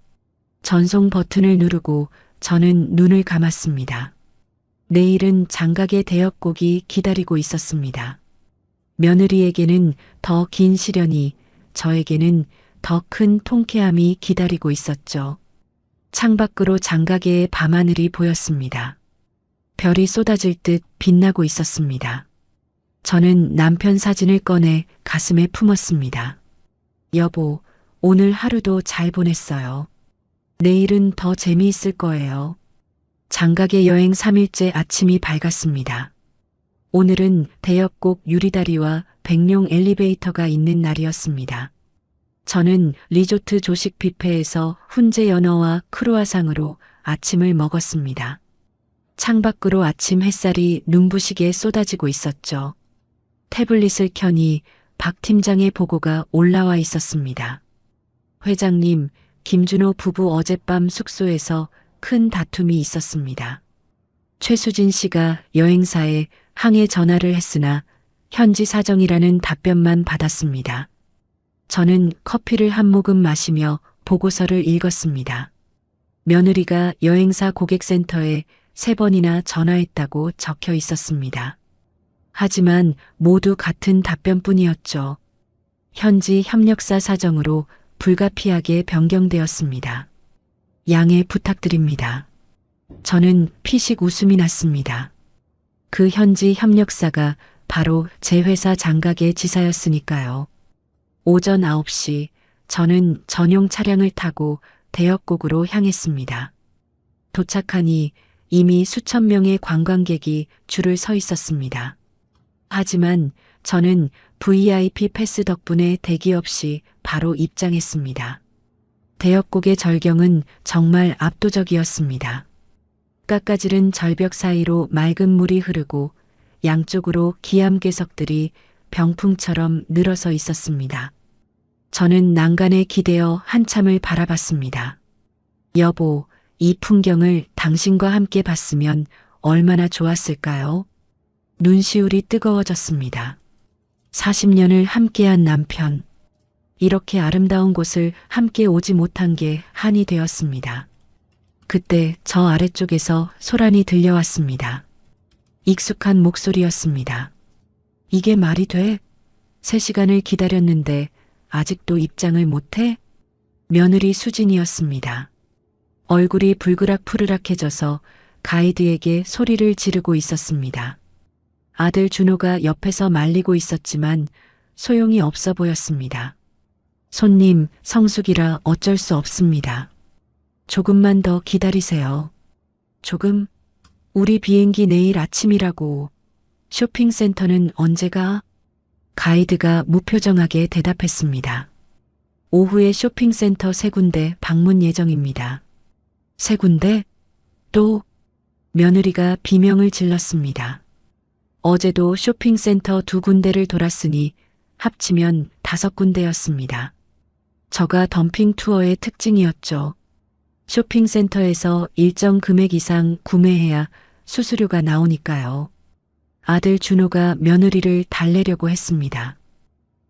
전송 버튼을 누르고 저는 눈을 감았습니다. 내일은 장각의 대역곡이 기다리고 있었습니다. 며느리에게는 더 긴 시련이, 저에게는 더 큰 통쾌함이 기다리고 있었죠. 창밖으로 장가계의 밤하늘이 보였습니다. 별이 쏟아질 듯 빛나고 있었습니다. 저는 남편 사진을 꺼내 가슴에 품었습니다. 여보, 오늘 하루도 잘 보냈어요. 내일은 더 재미있을 거예요. 장각의 여행 3일째 아침이 밝았습니다. 오늘은 대역곡 유리다리와 백룡 엘리베이터가 있는 날이었습니다. 저는 리조트 조식 뷔페에서 훈제 연어와 크루아상으로 아침을 먹었습니다. 창밖으로 아침 햇살이 눈부시게 쏟아지고 있었죠. 태블릿을 켜니 박 팀장의 보고가 올라와 있었습니다. 회장님, 김준호 부부 어젯밤 숙소에서 큰 다툼이 있었습니다. 최수진 씨가 여행사에 항해 전화를 했으나 현지 사정이라는 답변만 받았습니다. 저는 커피를 한 모금 마시며 보고서를 읽었습니다. 며느리가 여행사 고객센터에 3번이나 전화했다고 적혀 있었습니다. 하지만 모두 같은 답변뿐이었죠. 현지 협력사 사정으로 불가피하게 변경되었습니다. 양해 부탁드립니다. 저는 피식 웃음이 났습니다. 그 현지 협력사가 바로 제 회사 장각의 지사였으니까요. 오전 9시 저는 전용 차량을 타고 대역곡으로 향했습니다. 도착하니 이미 수천 명의 관광객이 줄을 서 있었습니다. 하지만 저는 VIP 패스 덕분에 대기 없이 바로 입장했습니다. 대역곡의 절경은 정말 압도적이었습니다. 깎아지른 절벽 사이로 맑은 물이 흐르고 양쪽으로 기암괴석들이 병풍처럼 늘어서 있었습니다. 저는 난간에 기대어 한참을 바라봤습니다. 여보, 이 풍경을 당신과 함께 봤으면 얼마나 좋았을까요? 눈시울이 뜨거워졌습니다. 40년을 함께한 남편. 이렇게 아름다운 곳을 함께 오지 못한 게 한이 되었습니다. 그때 저 아래쪽에서 소란이 들려왔습니다. 익숙한 목소리였습니다. 이게 말이 돼? 3시간을 기다렸는데 아직도 입장을 못해? 며느리 수진이었습니다. 얼굴이 불그락푸르락해져서 가이드에게 소리를 지르고 있었습니다. 아들 준호가 옆에서 말리고 있었지만 소용이 없어 보였습니다. 손님, 성수기라 어쩔 수 없습니다. 조금만 더 기다리세요. 조금? 우리 비행기 내일 아침이라고. 쇼핑센터는 언제 가? 가이드가 무표정하게 대답했습니다. 오후에 쇼핑센터 3군데 방문 예정입니다. 3군데? 또? 며느리가 비명을 질렀습니다. 어제도 쇼핑센터 2군데를 돌았으니 합치면 5군데였습니다. 저가 덤핑 투어의 특징이었죠. 쇼핑센터에서 일정 금액 이상 구매해야 수수료가 나오니까요. 아들 준호가 며느리를 달래려고 했습니다.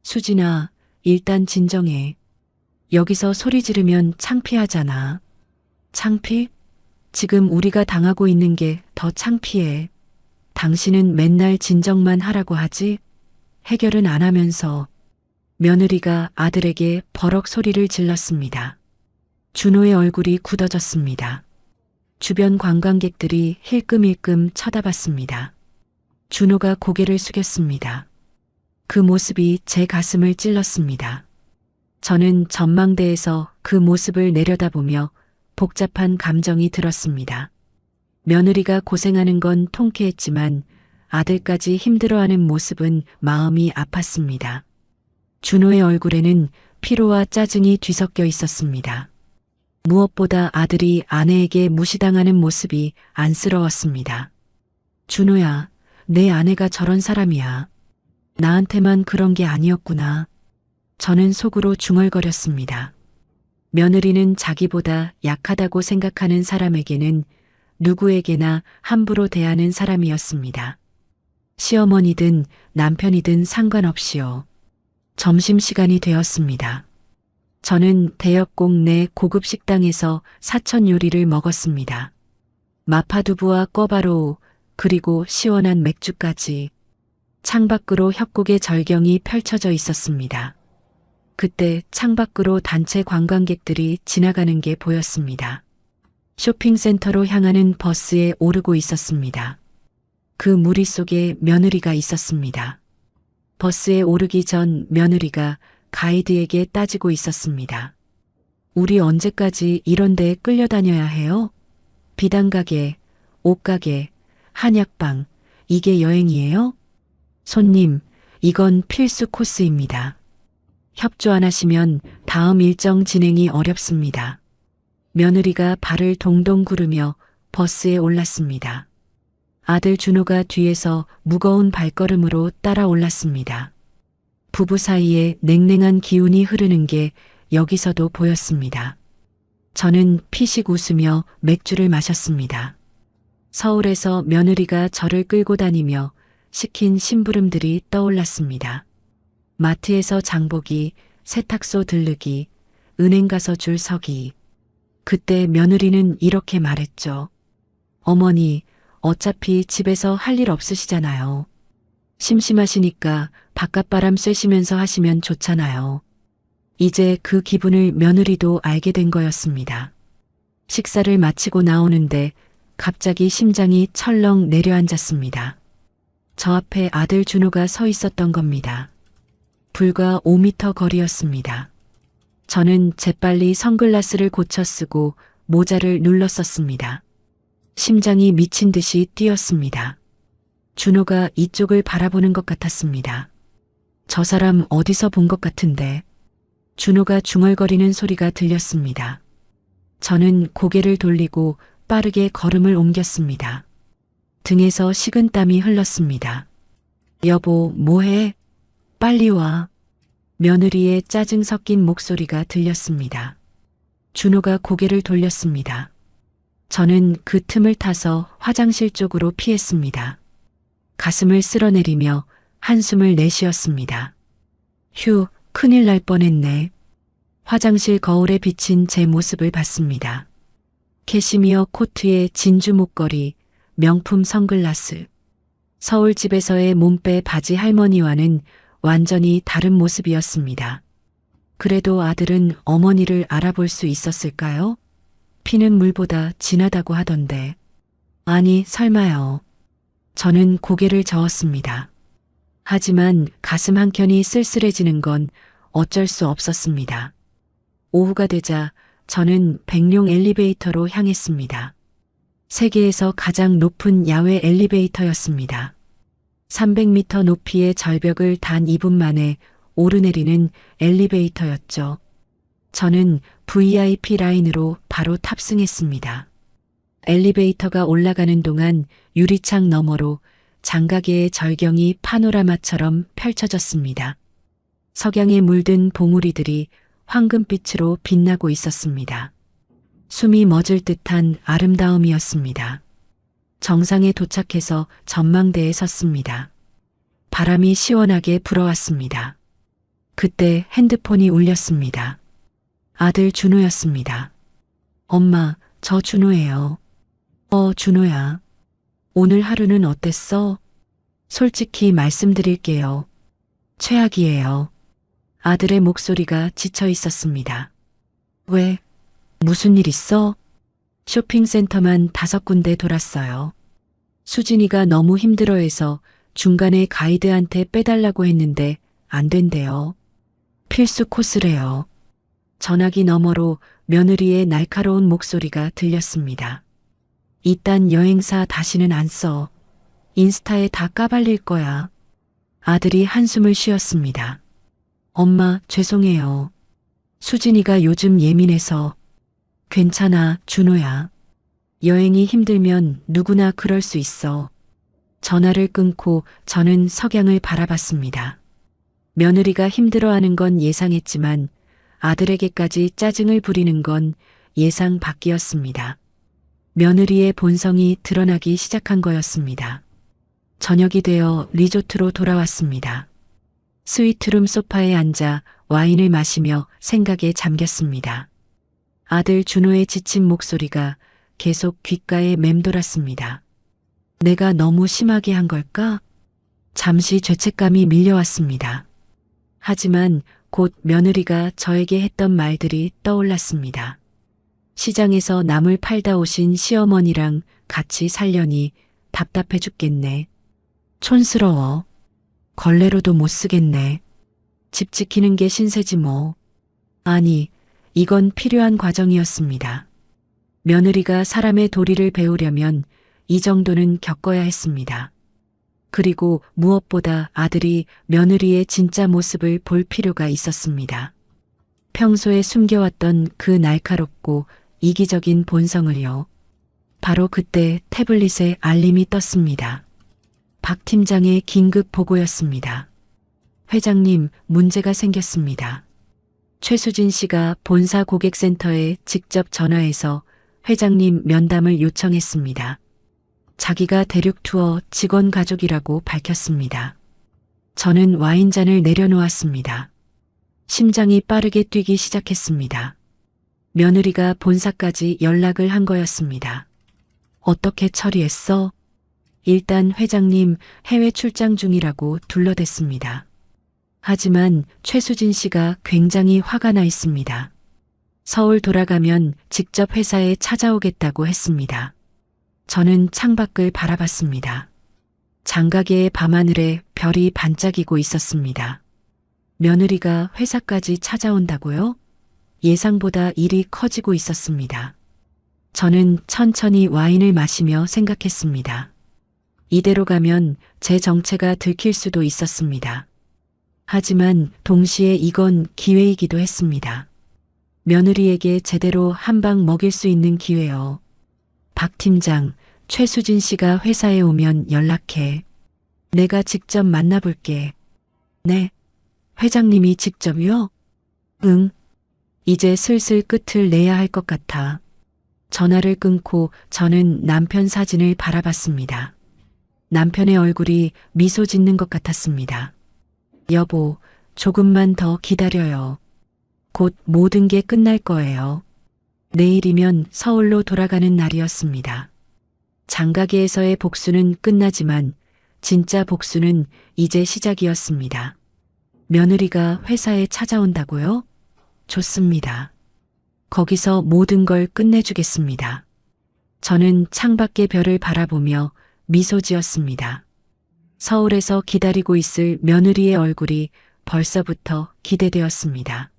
수진아, 일단 진정해. 여기서 소리 지르면 창피하잖아. 창피? 지금 우리가 당하고 있는 게 더 창피해. 당신은 맨날 진정만 하라고 하지? 해결은 안 하면서. 며느리가 아들에게 버럭 소리를 질렀습니다. 준호의 얼굴이 굳어졌습니다. 주변 관광객들이 힐끔힐끔 쳐다봤습니다. 준호가 고개를 숙였습니다. 그 모습이 제 가슴을 찔렀습니다. 저는 전망대에서 그 모습을 내려다보며 복잡한 감정이 들었습니다. 며느리가 고생하는 건 통쾌했지만 아들까지 힘들어하는 모습은 마음이 아팠습니다. 준호의 얼굴에는 피로와 짜증이 뒤섞여 있었습니다. 무엇보다 아들이 아내에게 무시당하는 모습이 안쓰러웠습니다. 준호야, 내 아내가 저런 사람이야. 나한테만 그런 게 아니었구나. 저는 속으로 중얼거렸습니다. 며느리는 자기보다 약하다고 생각하는 사람에게는 누구에게나 함부로 대하는 사람이었습니다. 시어머니든 남편이든 상관없이요. 점심시간이 되었습니다. 저는 대역곡 내 고급 식당에서 사천 요리를 먹었습니다. 마파두부와 꿔바로우, 그리고 시원한 맥주까지. 창밖으로 협곡의 절경이 펼쳐져 있었습니다. 그때 창밖으로 단체 관광객들이 지나가는 게 보였습니다. 쇼핑센터로 향하는 버스에 오르고 있었습니다. 그 무리 속에 며느리가 있었습니다. 버스에 오르기 전 며느리가 가이드에게 따지고 있었습니다. 우리 언제까지 이런 데에 끌려다녀야 해요? 비단가게, 옷가게, 한약방, 이게 여행이에요? 손님, 이건 필수 코스입니다. 협조 안 하시면 다음 일정 진행이 어렵습니다. 며느리가 발을 동동 구르며 버스에 올랐습니다. 아들 준호가 뒤에서 무거운 발걸음으로 따라 올랐습니다. 부부 사이에 냉랭한 기운이 흐르는 게 여기서도 보였습니다. 저는 피식 웃으며 맥주를 마셨습니다. 서울에서 며느리가 저를 끌고 다니며 시킨 심부름들이 떠올랐습니다. 마트에서 장보기, 세탁소 들르기, 은행 가서 줄 서기. 그때 며느리는 이렇게 말했죠. 어머니, 어차피 집에서 할 일 없으시잖아요. 심심하시니까 바깥바람 쐬시면서 하시면 좋잖아요. 이제 그 기분을 며느리도 알게 된 거였습니다. 식사를 마치고 나오는데 갑자기 심장이 철렁 내려앉았습니다. 저 앞에 아들 준호가 서 있었던 겁니다. 불과 5m 거리였습니다. 저는 재빨리 선글라스를 고쳐 쓰고 모자를 눌렀었습니다. 심장이 미친 듯이 뛰었습니다. 준호가 이쪽을 바라보는 것 같았습니다. 저 사람 어디서 본 것 같은데. 준호가 중얼거리는 소리가 들렸습니다. 저는 고개를 돌리고 빠르게 걸음을 옮겼습니다. 등에서 식은땀이 흘렀습니다. 여보, 뭐해? 빨리 와. 며느리의 짜증 섞인 목소리가 들렸습니다. 준호가 고개를 돌렸습니다. 저는 그 틈을 타서 화장실 쪽으로 피했습니다. 가슴을 쓸어내리며 한숨을 내쉬었습니다. 휴, 큰일 날 뻔했네. 화장실 거울에 비친 제 모습을 봤습니다. 캐시미어 코트에 진주 목걸이, 명품 선글라스. 서울집에서의 몸빼 바지 할머니와는 완전히 다른 모습이었습니다. 그래도 아들은 어머니를 알아볼 수 있었을까요? 피는 물보다 진하다고 하던데. 아니, 설마요. 저는 고개를 저었습니다. 하지만 가슴 한켠이 쓸쓸해지는 건 어쩔 수 없었습니다. 오후가 되자 저는 백룡 엘리베이터로 향했습니다. 세계에서 가장 높은 야외 엘리베이터였습니다. 300m 높이의 절벽을 단 2분 만에 오르내리는 엘리베이터였죠. 저는 VIP 라인으로 바로 탑승했습니다. 엘리베이터가 올라가는 동안 유리창 너머로 장가계의 절경이 파노라마처럼 펼쳐졌습니다. 석양에 물든 봉우리들이 황금빛으로 빛나고 있었습니다. 숨이 멎을 듯한 아름다움이었습니다. 정상에 도착해서 전망대에 섰습니다. 바람이 시원하게 불어왔습니다. 그때 핸드폰이 울렸습니다. 아들 준호였습니다. 엄마, 저 준호예요. 준호야. 오늘 하루는 어땠어? 솔직히 말씀드릴게요. 최악이에요. 아들의 목소리가 지쳐 있었습니다. 왜? 무슨 일 있어? 쇼핑센터만 5군데 돌았어요. 수진이가 너무 힘들어해서 중간에 가이드한테 빼달라고 했는데 안 된대요. 필수 코스래요. 전화기 너머로 며느리의 날카로운 목소리가 들렸습니다. 이딴 여행사 다시는 안 써. 인스타에 다 까발릴 거야. 아들이 한숨을 쉬었습니다. 엄마, 죄송해요. 수진이가 요즘 예민해서. 괜찮아, 준호야. 여행이 힘들면 누구나 그럴 수 있어. 전화를 끊고 저는 석양을 바라봤습니다. 며느리가 힘들어하는 건 예상했지만 아들에게까지 짜증을 부리는 건 예상 밖이었습니다. 며느리의 본성이 드러나기 시작한 거였습니다. 저녁이 되어 리조트로 돌아왔습니다. 스위트룸 소파에 앉아 와인을 마시며 생각에 잠겼습니다. 아들 준호의 지친 목소리가 계속 귓가에 맴돌았습니다. 내가 너무 심하게 한 걸까? 잠시 죄책감이 밀려왔습니다. 하지만 곧 며느리가 저에게 했던 말들이 떠올랐습니다. 시장에서 나물 팔다 오신 시어머니랑 같이 살려니 답답해 죽겠네. 촌스러워. 걸레로도 못 쓰겠네. 집 지키는 게 신세지 뭐. 아니, 이건 필요한 과정이었습니다. 며느리가 사람의 도리를 배우려면 이 정도는 겪어야 했습니다. 그리고 무엇보다 아들이 며느리의 진짜 모습을 볼 필요가 있었습니다. 평소에 숨겨왔던 그 날카롭고 이기적인 본성을요. 바로 그때 태블릿에 알림이 떴습니다. 박 팀장의 긴급 보고였습니다. 회장님, 문제가 생겼습니다. 최수진 씨가 본사 고객센터에 직접 전화해서 회장님 면담을 요청했습니다. 자기가 대륙 투어 직원 가족이라고 밝혔습니다. 저는 와인잔을 내려놓았습니다. 심장이 빠르게 뛰기 시작했습니다. 며느리가 본사까지 연락을 한 거였습니다. 어떻게 처리했어? 일단 회장님 해외 출장 중이라고 둘러댔습니다. 하지만 최수진 씨가 굉장히 화가 나 있습니다. 서울 돌아가면 직접 회사에 찾아오겠다고 했습니다. 저는 창밖을 바라봤습니다. 장가계의 밤하늘에 별이 반짝이고 있었습니다. 며느리가 회사까지 찾아온다고요? 예상보다 일이 커지고 있었습니다. 저는 천천히 와인을 마시며 생각했습니다. 이대로 가면 제 정체가 들킬 수도 있었습니다. 하지만 동시에 이건 기회이기도 했습니다. 며느리에게 제대로 한 방 먹일 수 있는 기회요. 박 팀장, 최수진 씨가 회사에 오면 연락해. 내가 직접 만나볼게. 네. 회장님이 직접요? 응. 이제 슬슬 끝을 내야 할 것 같아. 전화를 끊고 저는 남편 사진을 바라봤습니다. 남편의 얼굴이 미소 짓는 것 같았습니다. 여보, 조금만 더 기다려요. 곧 모든 게 끝날 거예요. 내일이면 서울로 돌아가는 날이었습니다. 장가계에서의 복수는 끝나지만 진짜 복수는 이제 시작이었습니다. 며느리가 회사에 찾아온다고요? 좋습니다. 거기서 모든 걸 끝내주겠습니다. 저는 창밖의 별을 바라보며 미소 지었습니다. 서울에서 기다리고 있을 며느리의 얼굴이 벌써부터 기대되었습니다.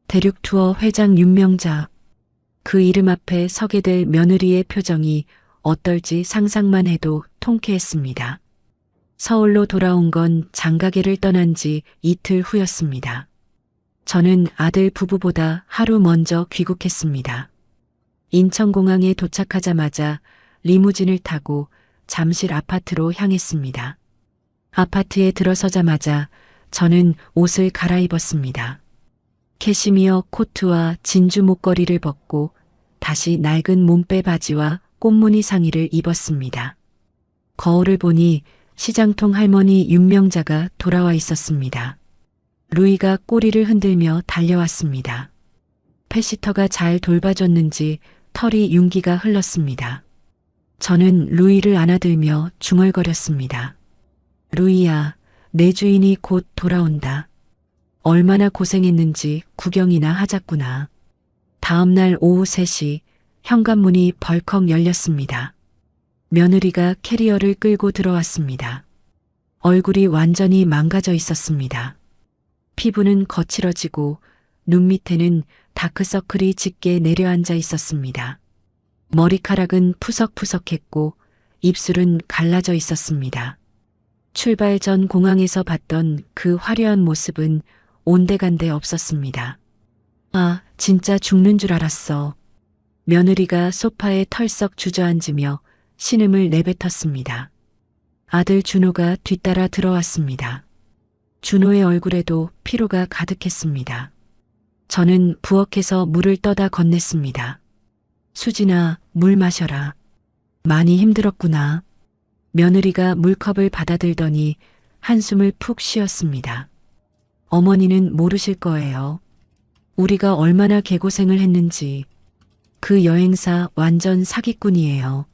대륙 투어 회장 윤명자. 그 이름 앞에 서게 될 며느리의 표정이 어떨지 상상만 해도 통쾌했습니다. 서울로 돌아온 건 장가계를 떠난 지 이틀 후였습니다. 저는 아들 부부보다 하루 먼저 귀국했습니다. 인천공항에 도착하자마자 리무진을 타고 잠실 아파트로 향했습니다. 아파트에 들어서자마자 저는 옷을 갈아입었습니다. 캐시미어 코트와 진주 목걸이를 벗고 다시 낡은 몸빼 바지와 꽃무늬 상의를 입었습니다. 거울을 보니 시장통 할머니 윤명자가 돌아와 있었습니다. 루이가 꼬리를 흔들며 달려왔습니다. 펫시터가 잘 돌봐줬는지 털이 윤기가 흘렀습니다. 저는 루이를 안아들며 중얼거렸습니다. 루이야, 내 주인이 곧 돌아온다. 얼마나 고생했는지 구경이나 하자꾸나. 다음 날 오후 3시 현관문이 벌컥 열렸습니다. 며느리가 캐리어를 끌고 들어왔습니다. 얼굴이 완전히 망가져 있었습니다. 피부는 거칠어지고 눈 밑에는 다크서클이 짙게 내려앉아 있었습니다. 머리카락은 푸석푸석했고 입술은 갈라져 있었습니다. 출발 전 공항에서 봤던 그 화려한 모습은 온데간데 없었습니다. 아, 진짜 죽는 줄 알았어. 며느리가 소파에 털썩 주저앉으며 신음을 내뱉었습니다. 아들 준호가 뒤따라 들어왔습니다. 준호의 얼굴에도 피로가 가득했습니다. 저는 부엌에서 물을 떠다 건넸습니다. 수진아, 물 마셔라. 많이 힘들었구나. 며느리가 물컵을 받아들더니 한숨을 푹 쉬었습니다. 어머니는 모르실 거예요. 우리가 얼마나 개고생을 했는지. 그 여행사 완전 사기꾼이에요.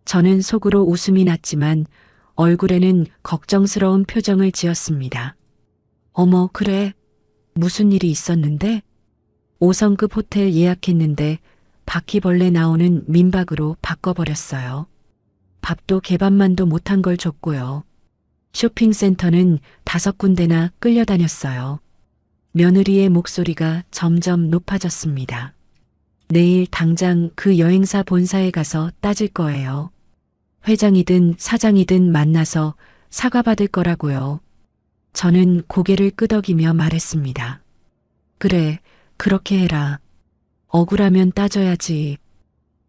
저는 속으로 웃음이 났지만 얼굴에는 걱정스러운 표정을 지었습니다. 어머, 그래. 무슨 일이 있었는데? 5성급 호텔 예약했는데 바퀴벌레 나오는 민박으로 바꿔버렸어요. 밥도 개밥만도 못한 걸 줬고요. 쇼핑센터는 5군데나 끌려다녔어요. 며느리의 목소리가 점점 높아졌습니다. 내일 당장 그 여행사 본사에 가서 따질 거예요. 회장이든 사장이든 만나서 사과받을 거라고요. 저는 고개를 끄덕이며 말했습니다. 그래, 그렇게 해라. 억울하면 따져야지.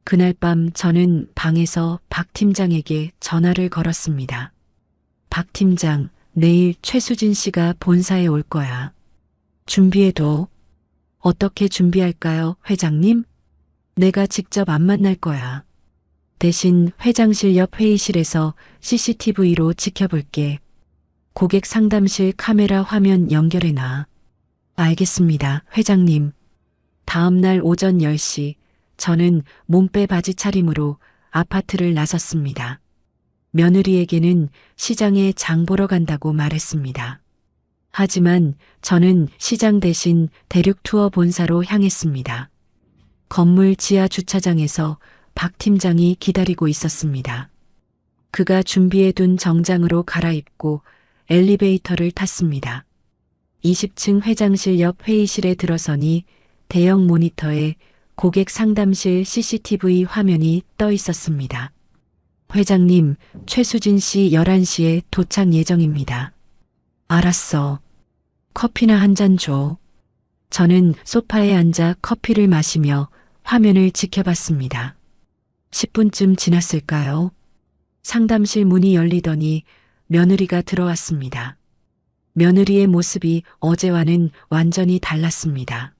그날 밤 저는 방에서 박 팀장에게 전화를 걸었습니다. 박 팀장, 내일 최수진 씨가 본사에 올 거야. 준비해둬. 어떻게 준비할까요, 회장님? 내가 직접 안 만날 거야. 대신 회장실 옆 회의실에서 CCTV로 지켜볼게. 고객 상담실 카메라 화면 연결해놔. 알겠습니다, 회장님. 다음 날 오전 10시, 저는 몸빼 바지 차림으로 아파트를 나섰습니다. 며느리에게는 시장에 장 보러 간다고 말했습니다. 하지만 저는 시장 대신 대륙 투어 본사로 향했습니다. 건물 지하 주차장에서 박 팀장이 기다리고 있었습니다. 그가 준비해둔 정장으로 갈아입고 엘리베이터를 탔습니다. 20층 회장실 옆 회의실에 들어서니 대형 모니터에 고객 상담실 CCTV 화면이 떠 있었습니다. 회장님, 최수진 씨 11시에 도착 예정입니다. 알았어. 커피나 한 잔 줘. 저는 소파에 앉아 커피를 마시며 화면을 지켜봤습니다. 10분쯤 지났을까요? 상담실 문이 열리더니 며느리가 들어왔습니다. 며느리의 모습이 어제와는 완전히 달랐습니다.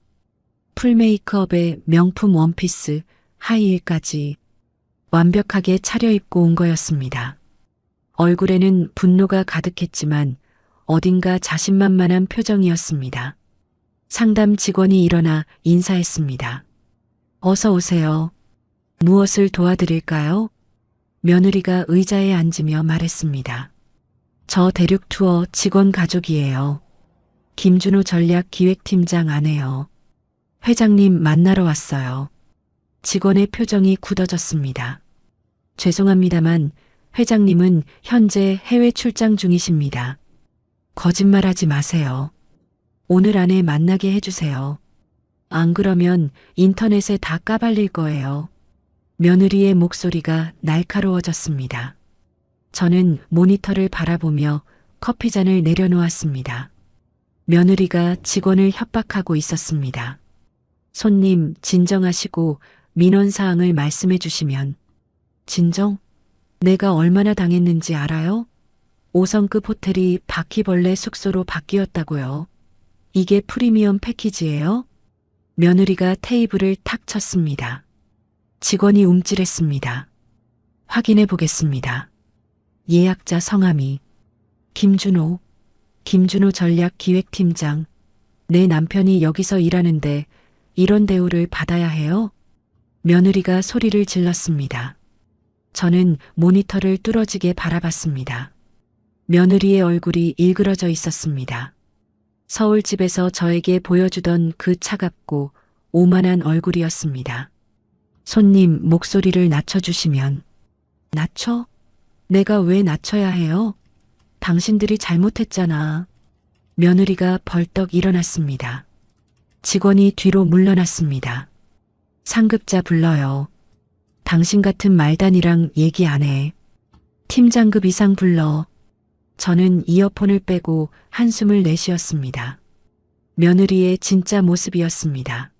풀 메이크업에 명품 원피스, 하이힐까지 완벽하게 차려입고 온 거였습니다. 얼굴에는 분노가 가득했지만 어딘가 자신만만한 표정이었습니다. 상담 직원이 일어나 인사했습니다. 어서 오세요. 무엇을 도와드릴까요? 며느리가 의자에 앉으며 말했습니다. 저 대륙 투어 직원 가족이에요. 김준호 전략기획팀장 아내요. 회장님 만나러 왔어요. 직원의 표정이 굳어졌습니다. 죄송합니다만 회장님은 현재 해외 출장 중이십니다. 거짓말하지 마세요. 오늘 안에 만나게 해주세요. 안 그러면 인터넷에 다 까발릴 거예요. 며느리의 목소리가 날카로워졌습니다. 저는 모니터를 바라보며 커피잔을 내려놓았습니다. 며느리가 직원을 협박하고 있었습니다. 손님, 진정하시고 민원사항을 말씀해 주시면. 진정? 내가 얼마나 당했는지 알아요? 5성급 호텔이 바퀴벌레 숙소로 바뀌었다고요. 이게 프리미엄 패키지예요? 며느리가 테이블을 탁 쳤습니다. 직원이 움찔했습니다. 확인해 보겠습니다. 예약자 성함이 김준호 전략기획팀장. 내 남편이 여기서 일하는데 이런 대우를 받아야 해요? 며느리가 소리를 질렀습니다. 저는 모니터를 뚫어지게 바라봤습니다. 며느리의 얼굴이 일그러져 있었습니다. 서울집에서 저에게 보여주던 그 차갑고 오만한 얼굴이었습니다. 손님, 목소리를 낮춰주시면. 낮춰? 내가 왜 낮춰야 해요? 당신들이 잘못했잖아. 며느리가 벌떡 일어났습니다. 직원이 뒤로 물러났습니다. 상급자 불러요. 당신 같은 말단이랑 얘기 안 해. 팀장급 이상 불러. 저는 이어폰을 빼고 한숨을 내쉬었습니다. 며느리의 진짜 모습이었습니다.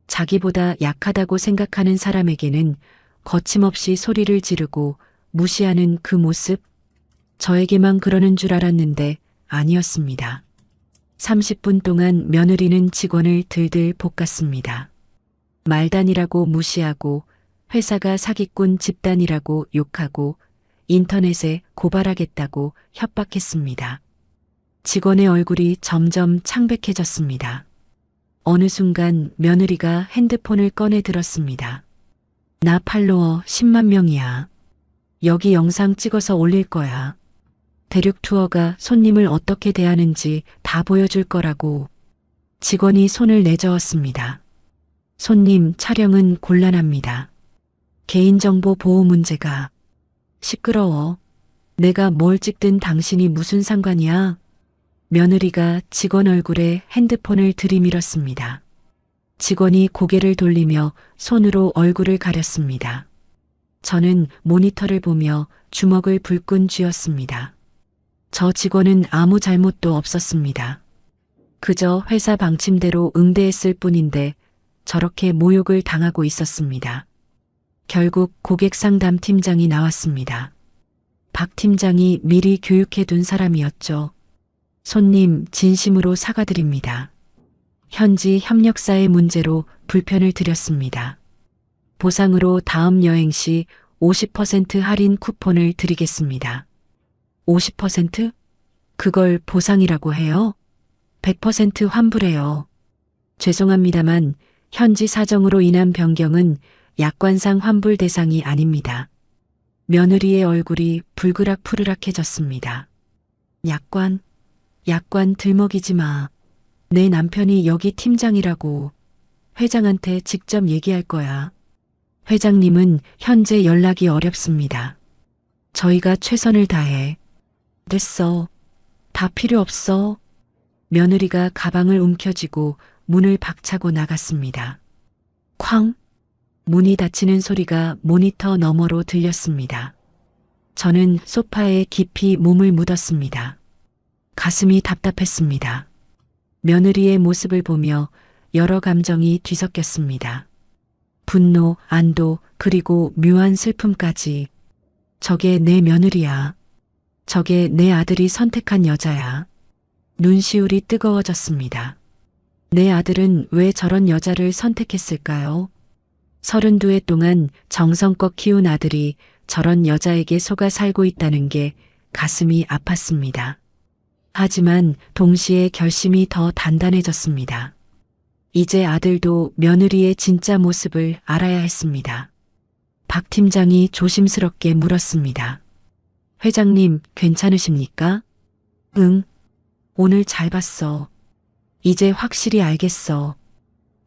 자기보다 약하다고 생각하는 사람에게는 거침없이 소리를 지르고 무시하는 그 모습. 저에게만 그러는 줄 알았는데 아니었습니다. 30분 동안 며느리는 직원을 들들 볶았습니다. 말단이라고 무시하고 회사가 사기꾼 집단이라고 욕하고 인터넷에 고발하겠다고 협박했습니다. 직원의 얼굴이 점점 창백해졌습니다. 어느 순간 며느리가 핸드폰을 꺼내 들었습니다. 나 팔로워 10만 명이야. 여기 영상 찍어서 올릴 거야. 대륙 투어가 손님을 어떻게 대하는지 다 보여줄 거라고. 직원이 손을 내저었습니다. 손님, 촬영은 곤란합니다. 개인정보 보호 문제가. 시끄러워. 내가 뭘 찍든 당신이 무슨 상관이야? 며느리가 직원 얼굴에 핸드폰을 들이밀었습니다. 직원이 고개를 돌리며 손으로 얼굴을 가렸습니다. 저는 모니터를 보며 주먹을 불끈 쥐었습니다. 저 직원은 아무 잘못도 없었습니다. 그저 회사 방침대로 응대했을 뿐인데 저렇게 모욕을 당하고 있었습니다. 결국 고객 상담 팀장이 나왔습니다. 박 팀장이 미리 교육해 둔 사람이었죠. 손님, 진심으로 사과드립니다. 현지 협력사의 문제로 불편을 드렸습니다. 보상으로 다음 여행 시 50% 할인 쿠폰을 드리겠습니다. 50%? 그걸 보상이라고 해요? 100% 환불해요. 죄송합니다만 현지 사정으로 인한 변경은 약관상 환불 대상이 아닙니다. 며느리의 얼굴이 불그락푸르락해졌습니다. 약관 들먹이지 마. 내 남편이 여기 팀장이라고. 회장한테 직접 얘기할 거야. 회장님은 현재 연락이 어렵습니다. 저희가 최선을 다해. 됐어. 다 필요 없어. 며느리가 가방을 움켜쥐고 문을 박차고 나갔습니다. 쾅! 문이 닫히는 소리가 모니터 너머로 들렸습니다. 저는 소파에 깊이 몸을 묻었습니다. 가슴이 답답했습니다. 며느리의 모습을 보며 여러 감정이 뒤섞였습니다. 분노, 안도, 그리고 묘한 슬픔까지. 저게 내 며느리야. 저게 내 아들이 선택한 여자야. 눈시울이 뜨거워졌습니다. 내 아들은 왜 저런 여자를 선택했을까요? 32해 동안 정성껏 키운 아들이 저런 여자에게 속아 살고 있다는 게 가슴이 아팠습니다. 하지만 동시에 결심이 더 단단해졌습니다. 이제 아들도 며느리의 진짜 모습을 알아야 했습니다. 박 팀장이 조심스럽게 물었습니다. 회장님, 괜찮으십니까? 응. 오늘 잘 봤어. 이제 확실히 알겠어.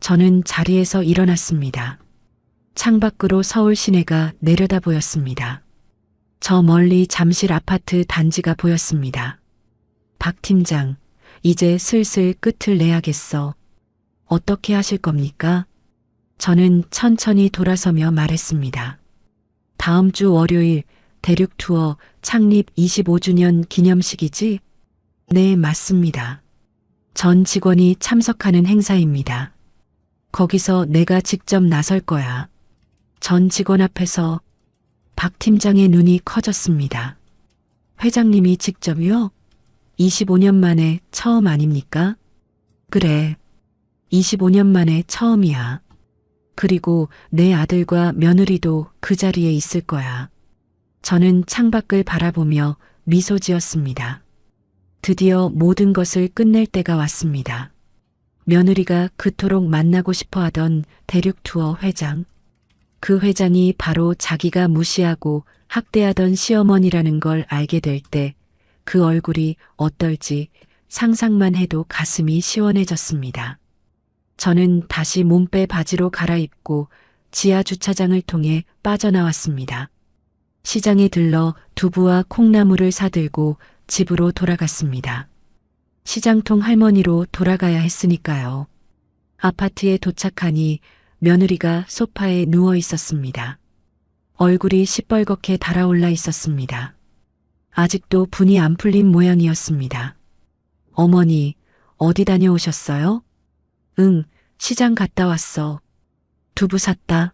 저는 자리에서 일어났습니다. 창밖으로 서울 시내가 내려다 보였습니다. 저 멀리 잠실 아파트 단지가 보였습니다. 박 팀장, 이제 슬슬 끝을 내야겠어. 어떻게 하실 겁니까? 저는 천천히 돌아서며 말했습니다. 다음 주 월요일 대륙 투어 창립 25주년 기념식이지? 네, 맞습니다. 전 직원이 참석하는 행사입니다. 거기서 내가 직접 나설 거야. 전 직원 앞에서. 박 팀장의 눈이 커졌습니다. 회장님이 직접요? 25년 만에 처음 아닙니까? 그래. 25년 만에 처음이야. 그리고 내 아들과 며느리도 그 자리에 있을 거야. 저는 창밖을 바라보며 미소 지었습니다. 드디어 모든 것을 끝낼 때가 왔습니다. 며느리가 그토록 만나고 싶어 하던 대륙 투어 회장. 그 회장이 바로 자기가 무시하고 학대하던 시어머니라는 걸 알게 될 때 그 얼굴이 어떨지 상상만 해도 가슴이 시원해졌습니다. 저는 다시 몸빼 바지로 갈아입고 지하 주차장을 통해 빠져나왔습니다. 시장에 들러 두부와 콩나물을 사들고 집으로 돌아갔습니다. 시장통 할머니로 돌아가야 했으니까요. 아파트에 도착하니 며느리가 소파에 누워 있었습니다. 얼굴이 시뻘겋게 달아올라 있었습니다. 아직도 분이 안 풀린 모양이었습니다. 어머니, 어디 다녀오셨어요? 응, 시장 갔다 왔어. 두부 샀다.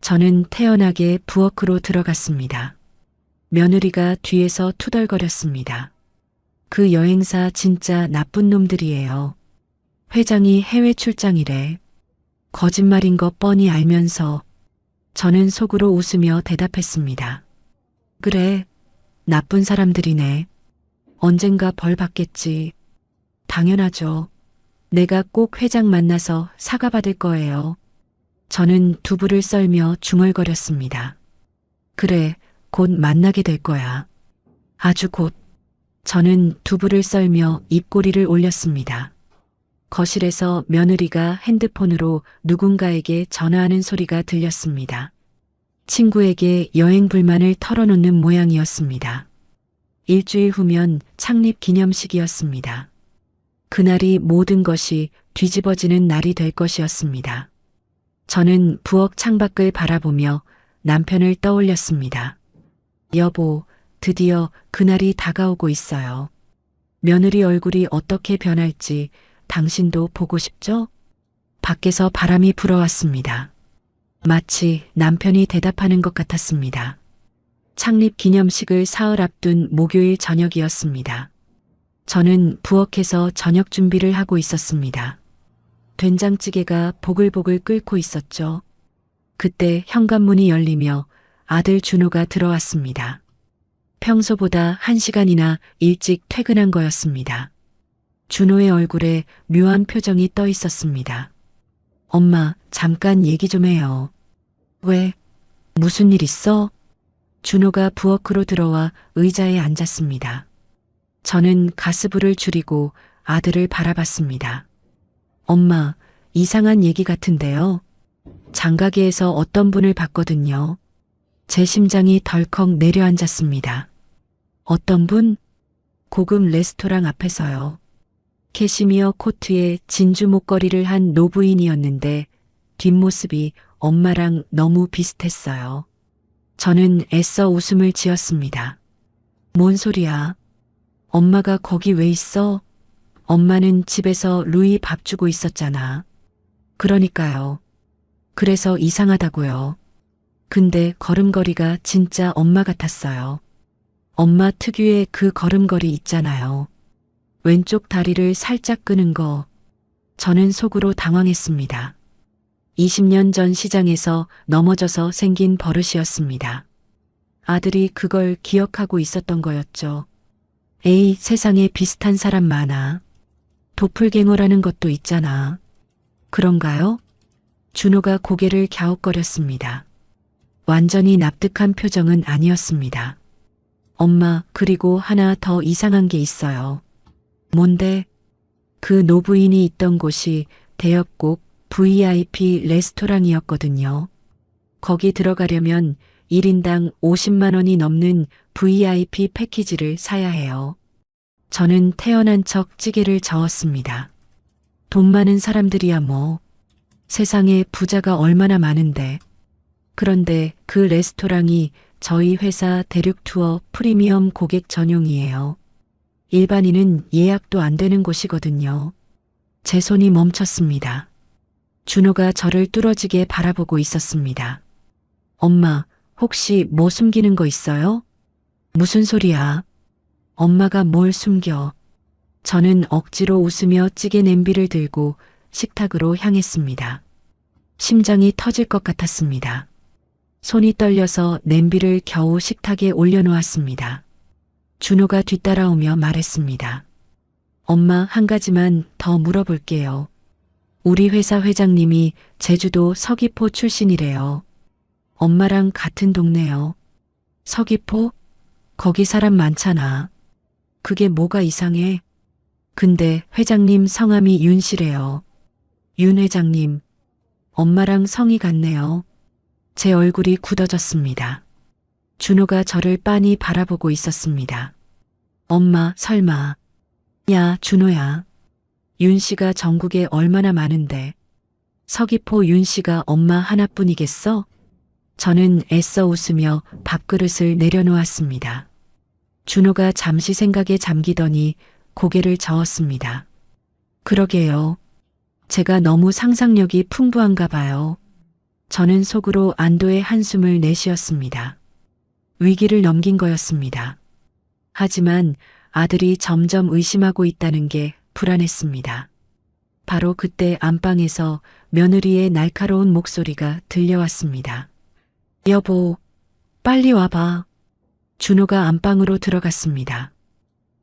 저는 태연하게 부엌으로 들어갔습니다. 며느리가 뒤에서 투덜거렸습니다. 그 여행사 진짜 나쁜 놈들이에요. 회장이 해외 출장이래. 거짓말인 거 뻔히 알면서. 저는 속으로 웃으며 대답했습니다. 그래, 나쁜 사람들이네. 언젠가 벌 받겠지. 당연하죠. 내가 꼭 회장 만나서 사과받을 거예요. 저는 두부를 썰며 중얼거렸습니다. 그래, 곧 만나게 될 거야. 아주 곧. 저는 두부를 썰며 입꼬리를 올렸습니다. 거실에서 며느리가 핸드폰으로 누군가에게 전화하는 소리가 들렸습니다. 친구에게 여행 불만을 털어놓는 모양이었습니다. 일주일 후면 창립 기념식이었습니다. 그날이 모든 것이 뒤집어지는 날이 될 것이었습니다. 저는 부엌 창밖을 바라보며 남편을 떠올렸습니다. 여보, 드디어 그날이 다가오고 있어요. 며느리 얼굴이 어떻게 변할지 당신도 보고 싶죠? 밖에서 바람이 불어왔습니다. 마치 남편이 대답하는 것 같았습니다. 창립 기념식을 사흘 앞둔 목요일 저녁이었습니다. 저는 부엌에서 저녁 준비를 하고 있었습니다. 된장찌개가 보글보글 끓고 있었죠. 그때 현관문이 열리며 아들 준호가 들어왔습니다. 평소보다 1시간이나 일찍 퇴근한 거였습니다. 준호의 얼굴에 묘한 표정이 떠 있었습니다. 엄마, 잠깐 얘기 좀 해요. 왜? 무슨 일 있어? 준호가 부엌으로 들어와 의자에 앉았습니다. 저는 가스불을 줄이고 아들을 바라봤습니다. 엄마, 이상한 얘기 같은데요. 장가게에서 어떤 분을 봤거든요. 제 심장이 덜컥 내려앉았습니다. 어떤 분? 고급 레스토랑 앞에서요. 캐시미어 코트에 진주 목걸이를 한 노부인이었는데 뒷모습이 엄마랑 너무 비슷했어요. 저는 애써 웃음을 지었습니다. 뭔 소리야? 엄마가 거기 왜 있어? 엄마는 집에서 루이 밥 주고 있었잖아. 그러니까요. 그래서 이상하다고요. 근데 걸음걸이가 진짜 엄마 같았어요. 엄마 특유의 그 걸음걸이 있잖아요. 왼쪽 다리를 살짝 끄는 거. 저는 속으로 당황했습니다. 20년 전 시장에서 넘어져서 생긴 버릇이었습니다. 아들이 그걸 기억하고 있었던 거였죠. 에이, 세상에 비슷한 사람 많아. 도플갱어라는 것도 있잖아. 그런가요? 준호가 고개를 갸웃거렸습니다. 완전히 납득한 표정은 아니었습니다. 엄마, 그리고 하나 더 이상한 게 있어요. 뭔데? 그 노부인이 있던 곳이 대역곡 VIP 레스토랑이었거든요. 거기 들어가려면 1인당 50만 원이 넘는 VIP 패키지를 사야 해요. 저는 태어난 척 찌개를 저었습니다. 돈 많은 사람들이야 뭐. 세상에 부자가 얼마나 많은데. 그런데 그 레스토랑이 저희 회사 대륙 투어 프리미엄 고객 전용이에요. 일반인은 예약도 안 되는 곳이거든요. 제 손이 멈췄습니다. 준호가 저를 뚫어지게 바라보고 있었습니다. 엄마, 혹시 뭐 숨기는 거 있어요? 무슨 소리야? 엄마가 뭘 숨겨? 저는 억지로 웃으며 찌개 냄비를 들고 식탁으로 향했습니다. 심장이 터질 것 같았습니다. 손이 떨려서 냄비를 겨우 식탁에 올려놓았습니다. 준호가 뒤따라오며 말했습니다. 엄마, 한 가지만 더 물어볼게요. 우리 회사 회장님이 제주도 서귀포 출신이래요. 엄마랑 같은 동네요. 서귀포? 거기 사람 많잖아. 그게 뭐가 이상해? 근데 회장님 성함이 윤 씨래요. 윤 회장님. 엄마랑 성이 같네요. 제 얼굴이 굳어졌습니다. 준호가 저를 빤히 바라보고 있었습니다. 엄마, 설마. 야, 준호야. 윤 씨가 전국에 얼마나 많은데. 서귀포 윤 씨가 엄마 하나뿐이겠어? 저는 애써 웃으며 밥그릇을 내려놓았습니다. 준호가 잠시 생각에 잠기더니 고개를 저었습니다. 그러게요. 제가 너무 상상력이 풍부한가 봐요. 저는 속으로 안도의 한숨을 내쉬었습니다. 위기를 넘긴 거였습니다. 하지만 아들이 점점 의심하고 있다는 게 불안했습니다. 바로 그때 안방에서 며느리의 날카로운 목소리가 들려왔습니다. 여보, 빨리 와봐. 준호가 안방으로 들어갔습니다.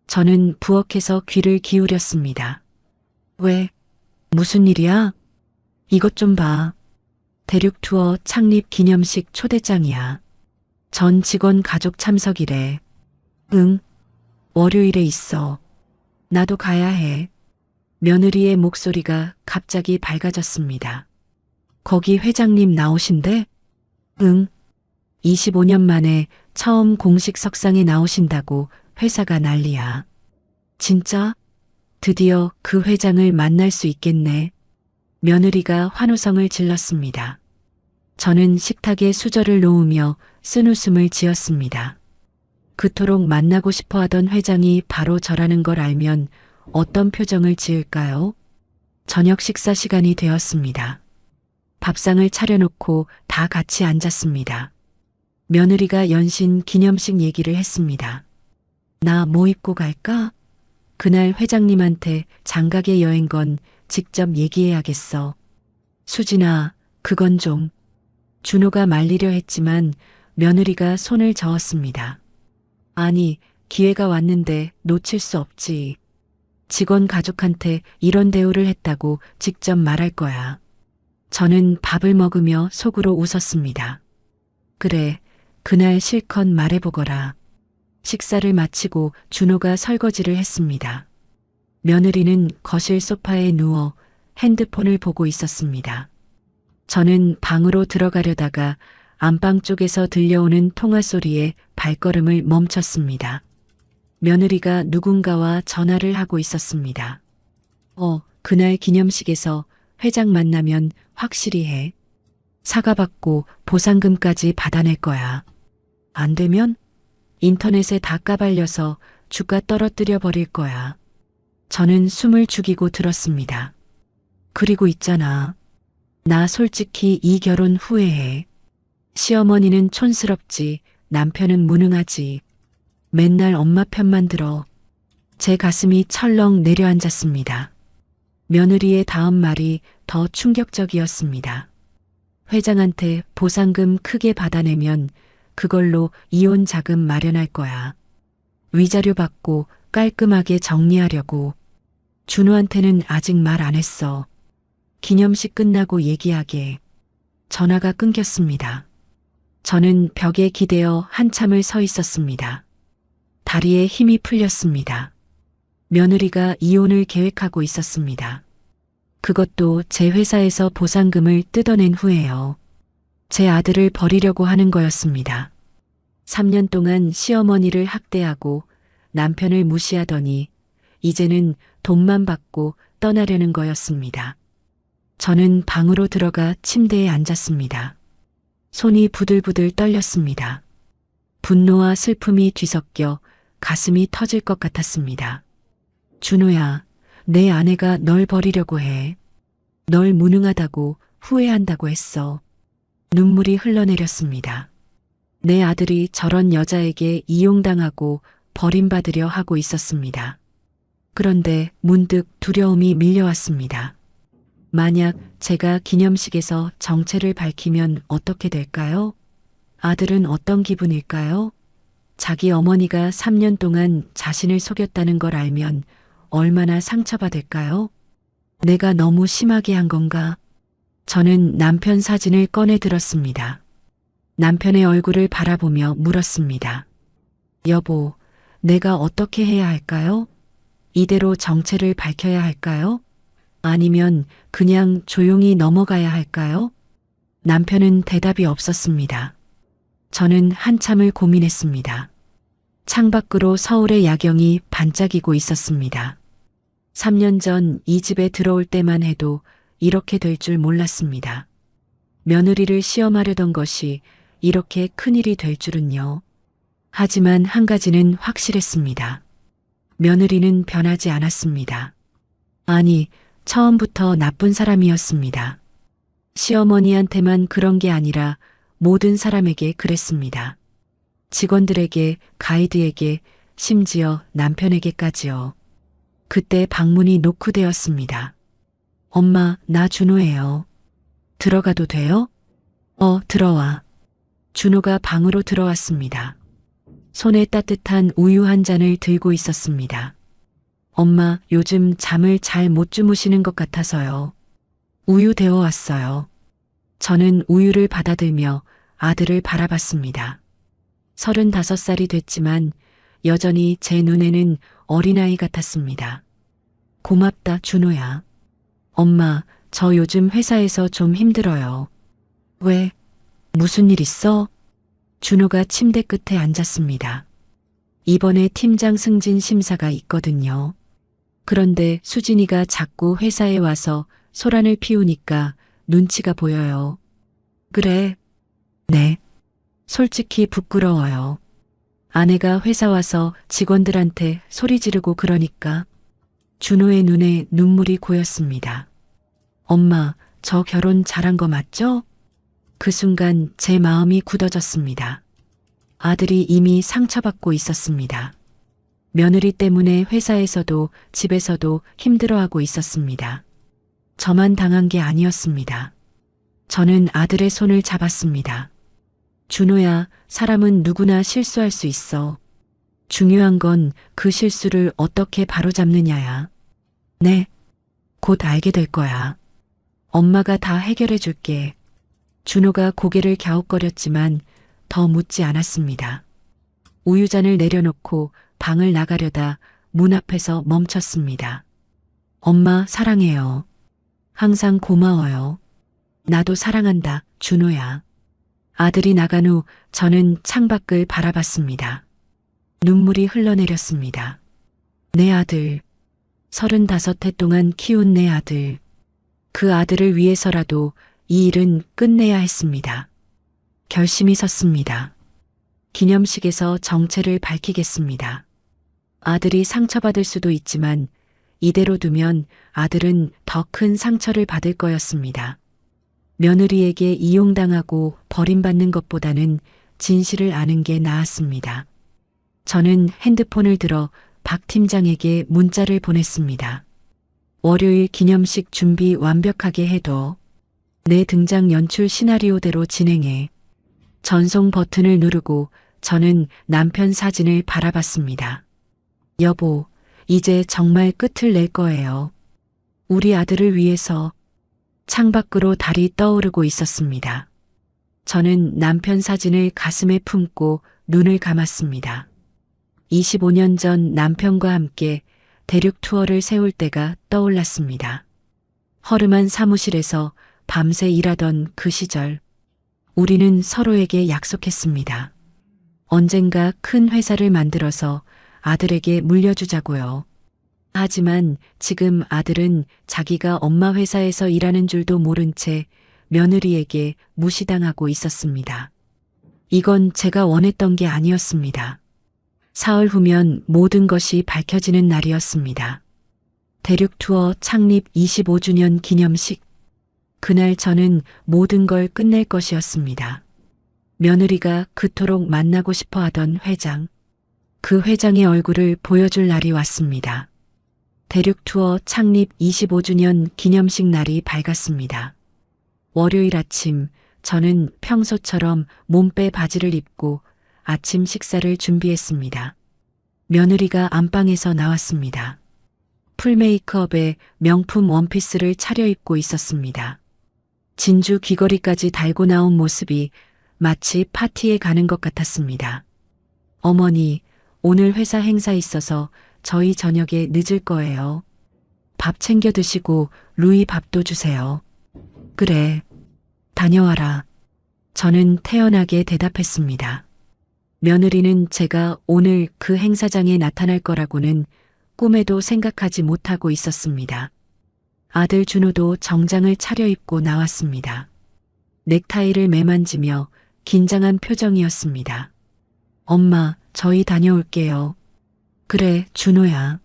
저는 부엌에서 귀를 기울였습니다. 왜? 무슨 일이야? 이것 좀 봐. 대륙 투어 창립 기념식 초대장이야. 전 직원 가족 참석이래. 응, 월요일에 있어. 나도 가야 해. 며느리의 목소리가 갑자기 밝아졌습니다. 거기 회장님 나오신대? 응, 25년 만에 처음 공식 석상에 나오신다고 회사가 난리야. 진짜? 드디어 그 회장을 만날 수 있겠네. 며느리가 환호성을 질렀습니다. 저는 식탁에 수저를 놓으며 쓴웃음을 지었습니다. 그토록 만나고 싶어 하던 회장이 바로 저라는 걸 알면 어떤 표정을 지을까요? 저녁 식사 시간이 되었습니다. 밥상을 차려놓고 다 같이 앉았습니다. 며느리가 연신 기념식 얘기를 했습니다. 나 뭐 입고 갈까? 그날 회장님한테 장가게 여행건 직접 얘기해야겠어. 수진아, 그건 좀. 준호가 말리려 했지만 며느리가 손을 저었습니다. 아니, 기회가 왔는데 놓칠 수 없지. 직원 가족한테 이런 대우를 했다고 직접 말할 거야. 저는 밥을 먹으며 속으로 웃었습니다. 그래, 그날 실컷 말해보거라. 식사를 마치고 준호가 설거지를 했습니다. 며느리는 거실 소파에 누워 핸드폰을 보고 있었습니다. 저는 방으로 들어가려다가 안방 쪽에서 들려오는 통화 소리에 발걸음을 멈췄습니다. 며느리가 누군가와 전화를 하고 있었습니다. 그날 기념식에서 회장 만나면 확실히 해. 사과받고 보상금까지 받아낼 거야. 안 되면 인터넷에 다 까발려서 주가 떨어뜨려 버릴 거야. 저는 숨을 죽이고 들었습니다. 그리고 있잖아. 나 솔직히 이 결혼 후회해. 시어머니는 촌스럽지, 남편은 무능하지. 맨날 엄마 편만 들어. 제 가슴이 철렁 내려앉았습니다. 며느리의 다음 말이 더 충격적이었습니다. 회장한테 보상금 크게 받아내면 그걸로 이혼 자금 마련할 거야. 위자료 받고 깔끔하게 정리하려고. 준호한테는 아직 말 안 했어. 기념식 끝나고 얘기하게. 전화가 끊겼습니다. 저는 벽에 기대어 한참을 서 있었습니다. 다리에 힘이 풀렸습니다. 며느리가 이혼을 계획하고 있었습니다. 그것도 제 회사에서 보상금을 뜯어낸 후에요. 제 아들을 버리려고 하는 거였습니다. 3년 동안 시어머니를 학대하고 남편을 무시하더니 이제는 돈만 받고 떠나려는 거였습니다. 저는 방으로 들어가 침대에 앉았습니다. 손이 부들부들 떨렸습니다. 분노와 슬픔이 뒤섞여 가슴이 터질 것 같았습니다. 준호야, 내 아내가 널 버리려고 해. 널 무능하다고 후회한다고 했어. 눈물이 흘러내렸습니다. 내 아들이 저런 여자에게 이용당하고 버림받으려 하고 있었습니다. 그런데 문득 두려움이 밀려왔습니다. 만약 제가 기념식에서 정체를 밝히면 어떻게 될까요? 아들은 어떤 기분일까요? 자기 어머니가 3년 동안 자신을 속였다는 걸 알면 얼마나 상처받을까요? 내가 너무 심하게 한 건가? 저는 남편 사진을 꺼내 들었습니다. 남편의 얼굴을 바라보며 물었습니다. 여보, 내가 어떻게 해야 할까요? 이대로 정체를 밝혀야 할까요? 아니면 그냥 조용히 넘어가야 할까요? 남편은 대답이 없었습니다. 저는 한참을 고민했습니다. 창밖으로 서울의 야경이 반짝이고 있었습니다. 3년 전 이 집에 들어올 때만 해도 이렇게 될 줄 몰랐습니다. 며느리를 시험하려던 것이 이렇게 큰일이 될 줄은요. 하지만 한 가지는 확실했습니다. 며느리는 변하지 않았습니다. 아니, 처음부터 나쁜 사람이었습니다. 시어머니한테만 그런 게 아니라 모든 사람에게 그랬습니다. 직원들에게, 가이드에게, 심지어 남편에게까지요. 그때 방문이 노크되었습니다. 엄마, 나 준호예요. 들어가도 돼요? 들어와. 준호가 방으로 들어왔습니다. 손에 따뜻한 우유 한 잔을 들고 있었습니다. 엄마, 요즘 잠을 잘 못 주무시는 것 같아서요. 우유 데워왔어요. 저는 우유를 받아들며 아들을 바라봤습니다. 35살이 됐지만 여전히 제 눈에는 어린아이 같았습니다. 고맙다, 준호야. 엄마, 저 요즘 회사에서 좀 힘들어요. 왜? 무슨 일 있어? 준호가 침대 끝에 앉았습니다. 이번에 팀장 승진 심사가 있거든요. 그런데 수진이가 자꾸 회사에 와서 소란을 피우니까 눈치가 보여요. 그래. 네. 솔직히 부끄러워요. 아내가 회사 와서 직원들한테 소리 지르고 그러니까 준호의 눈에 눈물이 고였습니다. 엄마, 저 결혼 잘한 거 맞죠? 그 순간 제 마음이 굳어졌습니다. 아들이 이미 상처받고 있었습니다. 며느리 때문에 회사에서도 집에서도 힘들어하고 있었습니다. 저만 당한 게 아니었습니다. 저는 아들의 손을 잡았습니다. 준호야, 사람은 누구나 실수할 수 있어. 중요한 건 그 실수를 어떻게 바로잡느냐야. 네, 곧 알게 될 거야. 엄마가 다 해결해 줄게. 준호가 고개를 갸웃거렸지만 더 묻지 않았습니다. 우유잔을 내려놓고 방을 나가려다 문 앞에서 멈췄습니다. 엄마 사랑해요. 항상 고마워요. 나도 사랑한다, 준호야. 아들이 나간 후 저는 창밖을 바라봤습니다. 눈물이 흘러내렸습니다. 내 아들, 35해 동안 키운 내 아들. 그 아들을 위해서라도 이 일은 끝내야 했습니다. 결심이 섰습니다. 기념식에서 정체를 밝히겠습니다. 아들이 상처받을 수도 있지만 이대로 두면 아들은 더 큰 상처를 받을 거였습니다. 며느리에게 이용당하고 버림받는 것보다는 진실을 아는 게 나았습니다. 저는 핸드폰을 들어 박 팀장에게 문자를 보냈습니다. 월요일 기념식 준비 완벽하게 해둬. 내 등장 연출 시나리오대로 진행해. 전송 버튼을 누르고 저는 남편 사진을 바라봤습니다. 여보, 이제 정말 끝을 낼 거예요. 우리 아들을 위해서. 창밖으로 달이 떠오르고 있었습니다. 저는 남편 사진을 가슴에 품고 눈을 감았습니다. 25년 전 남편과 함께 대륙 투어를 세울 때가 떠올랐습니다. 허름한 사무실에서 밤새 일하던 그 시절, 우리는 서로에게 약속했습니다. 언젠가 큰 회사를 만들어서 아들에게 물려주자고요. 하지만 지금 아들은 자기가 엄마 회사에서 일하는 줄도 모른 채 며느리에게 무시당하고 있었습니다. 이건 제가 원했던 게 아니었습니다. 사흘 후면 모든 것이 밝혀지는 날이었습니다. 대륙 투어 창립 25주년 기념식. 그날 저는 모든 걸 끝낼 것이었습니다. 며느리가 그토록 만나고 싶어 하던 회장. 그 회장의 얼굴을 보여줄 날이 왔습니다. 대륙 투어 창립 25주년 기념식 날이 밝았습니다. 월요일 아침 저는 평소처럼 몸빼 바지를 입고 아침 식사를 준비했습니다. 며느리가 안방에서 나왔습니다. 풀 메이크업에 명품 원피스를 차려입고 있었습니다. 진주 귀걸이까지 달고 나온 모습이 마치 파티에 가는 것 같았습니다. 어머니, 오늘 회사 행사 있어서 저희 저녁에 늦을 거예요. 밥 챙겨 드시고 루이 밥도 주세요. 그래, 다녀와라. 저는 태연하게 대답했습니다. 며느리는 제가 오늘 그 행사장에 나타날 거라고는 꿈에도 생각하지 못하고 있었습니다. 아들 준호도 정장을 차려입고 나왔습니다. 넥타이를 매만지며 긴장한 표정이었습니다. 엄마, 저희 다녀올게요. 그래, 준호야.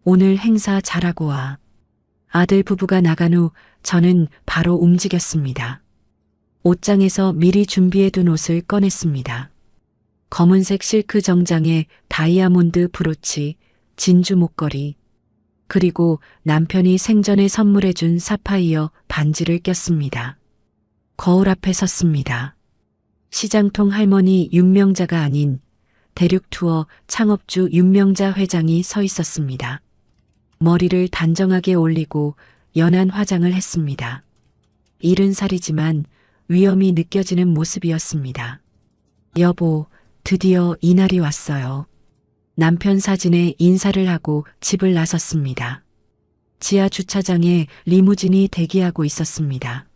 오늘 행사 잘하고 와. 아들 부부가 나간 후 저는 바로 움직였습니다. 옷장에서 미리 준비해둔 옷을 꺼냈습니다. 검은색 실크 정장에 다이아몬드 브로치, 진주 목걸이, 그리고 남편이 생전에 선물해준 사파이어 반지를 꼈습니다. 거울 앞에 섰습니다. 시장통 할머니 윤명자가 아닌 대륙 투어 창업주 윤명자 회장이 서 있었습니다. 머리를 단정하게 올리고 연한 화장을 했습니다. 70살이지만 위엄이 느껴지는 모습이었습니다. 여보, 드디어 이날이 왔어요. 남편 사진에 인사를 하고 집을 나섰습니다. 지하 주차장에 리무진이 대기하고 있었습니다.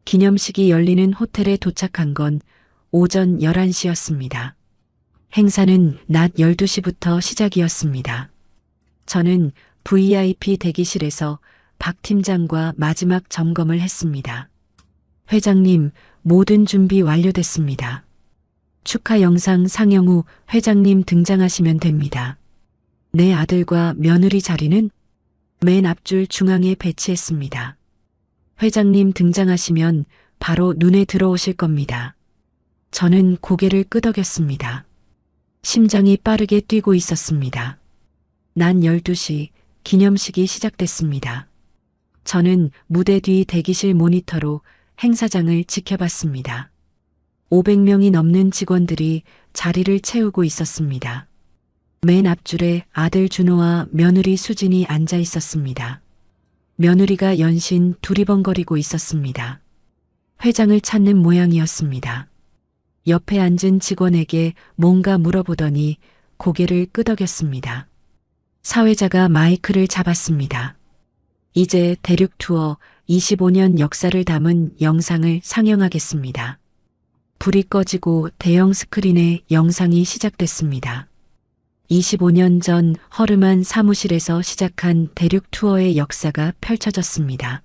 기념식이 열리는 호텔에 도착한 건 오전 11시였습니다. 행사는 낮 12시부터 시작이었습니다. 저는 VIP 대기실에서 박 팀장과 마지막 점검을 했습니다. 회장님, 모든 준비 완료됐습니다. 축하 영상 상영 후 회장님 등장하시면 됩니다. 내 아들과 며느리 자리는 맨 앞줄 중앙에 배치했습니다. 회장님 등장하시면 바로 눈에 들어오실 겁니다. 저는 고개를 끄덕였습니다. 심장이 빠르게 뛰고 있었습니다. 낮 12시 기념식이 시작됐습니다. 저는 무대 뒤 대기실 모니터로 행사장을 지켜봤습니다. 500명이 넘는 직원들이 자리를 채우고 있었습니다. 맨 앞줄에 아들 준호와 며느리 수진이 앉아 있었습니다. 며느리가 연신 두리번거리고 있었습니다. 회장을 찾는 모양이었습니다. 옆에 앉은 직원에게 뭔가 물어보더니 고개를 끄덕였습니다. 사회자가 마이크를 잡았습니다. 이제 대륙 투어 25년 역사를 담은 영상을 상영하겠습니다. 불이 꺼지고 대형 스크린에 영상이 시작됐습니다. 25년 전 허름한 사무실에서 시작한 대륙 투어의 역사가 펼쳐졌습니다.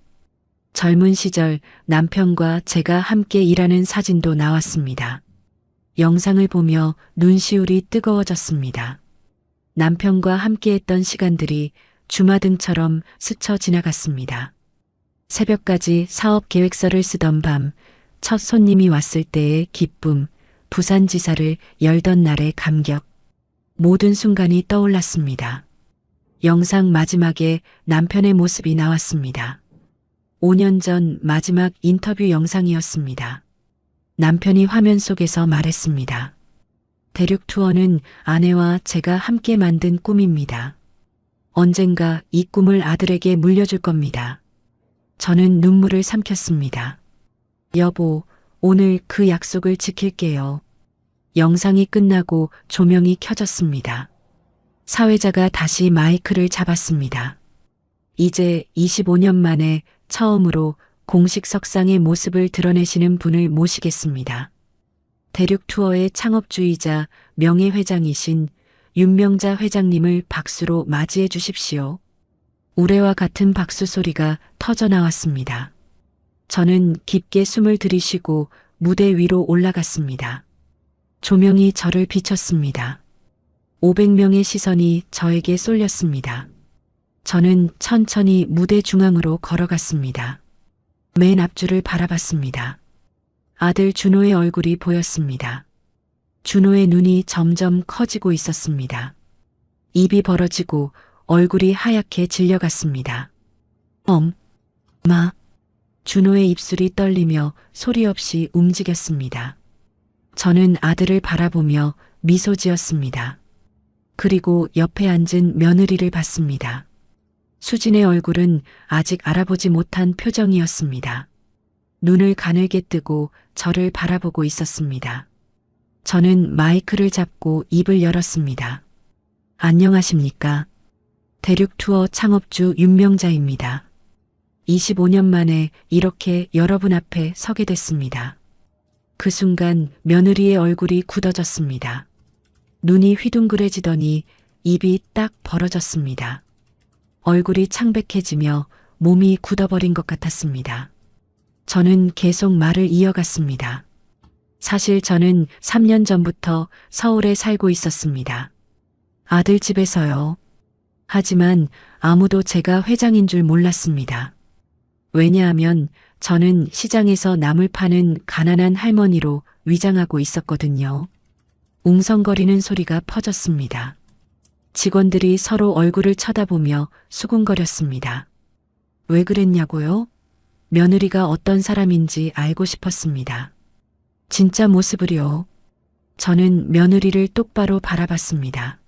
젊은 시절 남편과 제가 함께 일하는 사진도 나왔습니다. 영상을 보며 눈시울이 뜨거워졌습니다. 남편과 함께했던 시간들이 주마등처럼 스쳐 지나갔습니다. 새벽까지 사업 계획서를 쓰던 밤, 첫 손님이 왔을 때의 기쁨, 부산지사를 열던 날의 감격, 모든 순간이 떠올랐습니다. 영상 마지막에 남편의 모습이 나왔습니다. 5년 전 마지막 인터뷰 영상이었습니다. 남편이 화면 속에서 말했습니다. 대륙 투어는 아내와 제가 함께 만든 꿈입니다. 언젠가 이 꿈을 아들에게 물려줄 겁니다. 저는 눈물을 삼켰습니다. 여보, 오늘 그 약속을 지킬게요. 영상이 끝나고 조명이 켜졌습니다. 사회자가 다시 마이크를 잡았습니다. 이제 25년 만에 처음으로 공식 석상의 모습을 드러내시는 분을 모시겠습니다. 대륙 투어의 창업주이자 명예회장이신 윤명자 회장님을 박수로 맞이해 주십시오. 우레와 같은 박수 소리가 터져 나왔습니다. 저는 깊게 숨을 들이쉬고 무대 위로 올라갔습니다. 조명이 저를 비췄습니다. 500명의 시선이 저에게 쏠렸습니다. 저는 천천히 무대 중앙으로 걸어갔습니다. 맨 앞줄을 바라봤습니다. 아들 준호의 얼굴이 보였습니다. 준호의 눈이 점점 커지고 있었습니다. 입이 벌어지고 얼굴이 하얗게 질려갔습니다. 엄마. 준호의 입술이 떨리며 소리 없이 움직였습니다. 저는 아들을 바라보며 미소 지었습니다. 그리고 옆에 앉은 며느리를 봤습니다. 수진의 얼굴은 아직 알아보지 못한 표정이었습니다. 눈을 가늘게 뜨고 저를 바라보고 있었습니다. 저는 마이크를 잡고 입을 열었습니다. 안녕하십니까? 대륙 투어 창업주 윤명자입니다. 25년 만에 이렇게 여러분 앞에 서게 됐습니다. 그 순간 며느리의 얼굴이 굳어졌습니다. 눈이 휘둥그레지더니 입이 딱 벌어졌습니다. 얼굴이 창백해지며 몸이 굳어버린 것 같았습니다. 저는 계속 말을 이어갔습니다. 사실 저는 3년 전부터 서울에 살고 있었습니다. 아들 집에서요. 하지만 아무도 제가 회장인 줄 몰랐습니다. 왜냐하면 저는 시장에서 나물 파는 가난한 할머니로 위장하고 있었거든요. 웅성거리는 소리가 퍼졌습니다. 직원들이 서로 얼굴을 쳐다보며 수군거렸습니다. 왜 그랬냐고요? 며느리가 어떤 사람인지 알고 싶었습니다. 진짜 모습을요. 저는 며느리를 똑바로 바라봤습니다.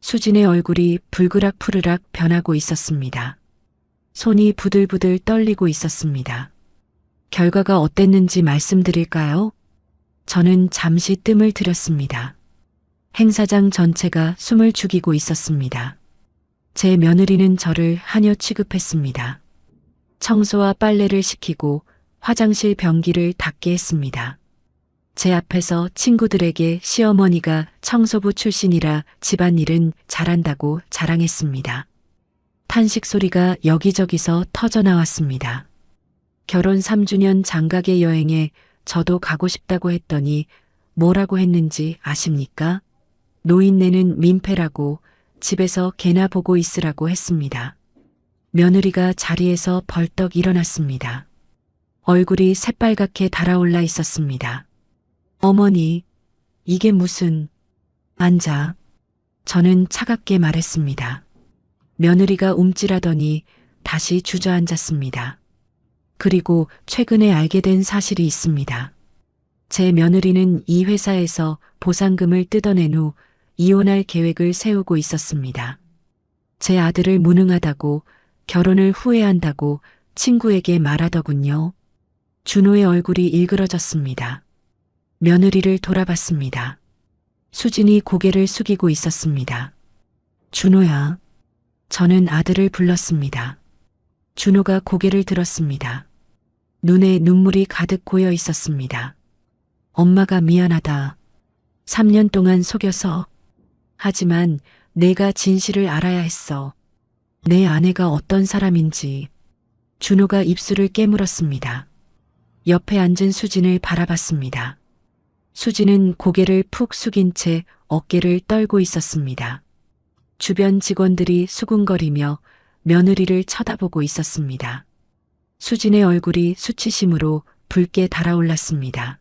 수진의 얼굴이 불그락 푸르락 변하고 있었습니다. 손이 부들부들 떨리고 있었습니다. 결과가 어땠는지 말씀드릴까요? 저는 잠시 뜸을 들였습니다. 행사장 전체가 숨을 죽이고 있었습니다. 제 며느리는 저를 하녀 취급했습니다. 청소와 빨래를 시키고 화장실 변기를 닦게 했습니다. 제 앞에서 친구들에게 시어머니가 청소부 출신이라 집안일은 잘한다고 자랑했습니다. 탄식 소리가 여기저기서 터져 나왔습니다. 결혼 3주년 장가게 여행에 저도 가고 싶다고 했더니 뭐라고 했는지 아십니까? 노인네는 민폐라고 집에서 개나 보고 있으라고 했습니다. 며느리가 자리에서 벌떡 일어났습니다. 얼굴이 새빨갛게 달아올라 있었습니다. 어머니, 이게 무슨... 앉아. 저는 차갑게 말했습니다. 며느리가 움찔하더니 다시 주저앉았습니다. 그리고 최근에 알게 된 사실이 있습니다. 제 며느리는 이 회사에서 보상금을 뜯어낸 후 이혼할 계획을 세우고 있었습니다. 제 아들을 무능하다고 결혼을 후회한다고 친구에게 말하더군요. 준호의 얼굴이 일그러졌습니다. 며느리를 돌아봤습니다. 수진이 고개를 숙이고 있었습니다. 준호야. 저는 아들을 불렀습니다. 준호가 고개를 들었습니다. 눈에 눈물이 가득 고여 있었습니다. 엄마가 미안하다. 3년 동안 속여서. 하지만 내가 진실을 알아야 했어. 내 아내가 어떤 사람인지. 준호가 입술을 깨물었습니다. 옆에 앉은 수진을 바라봤습니다. 수진은 고개를 푹 숙인 채 어깨를 떨고 있었습니다. 주변 직원들이 수군거리며 며느리를 쳐다보고 있었습니다. 수진의 얼굴이 수치심으로 붉게 달아올랐습니다.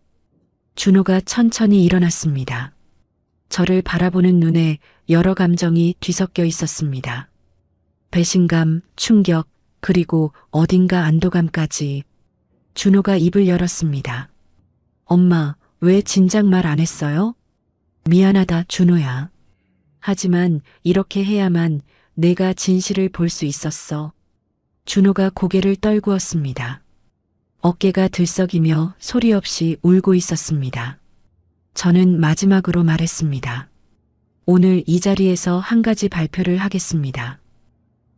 준호가 천천히 일어났습니다. 저를 바라보는 눈에 여러 감정이 뒤섞여 있었습니다. 배신감, 충격, 그리고 어딘가 안도감까지. 준호가 입을 열었습니다. 엄마, 왜 진작 말 안 했어요? 미안하다, 준호야. 하지만 이렇게 해야만 내가 진실을 볼 수 있었어. 준호가 고개를 떨구었습니다. 어깨가 들썩이며 소리 없이 울고 있었습니다. 저는 마지막으로 말했습니다. 오늘 이 자리에서 한 가지 발표를 하겠습니다.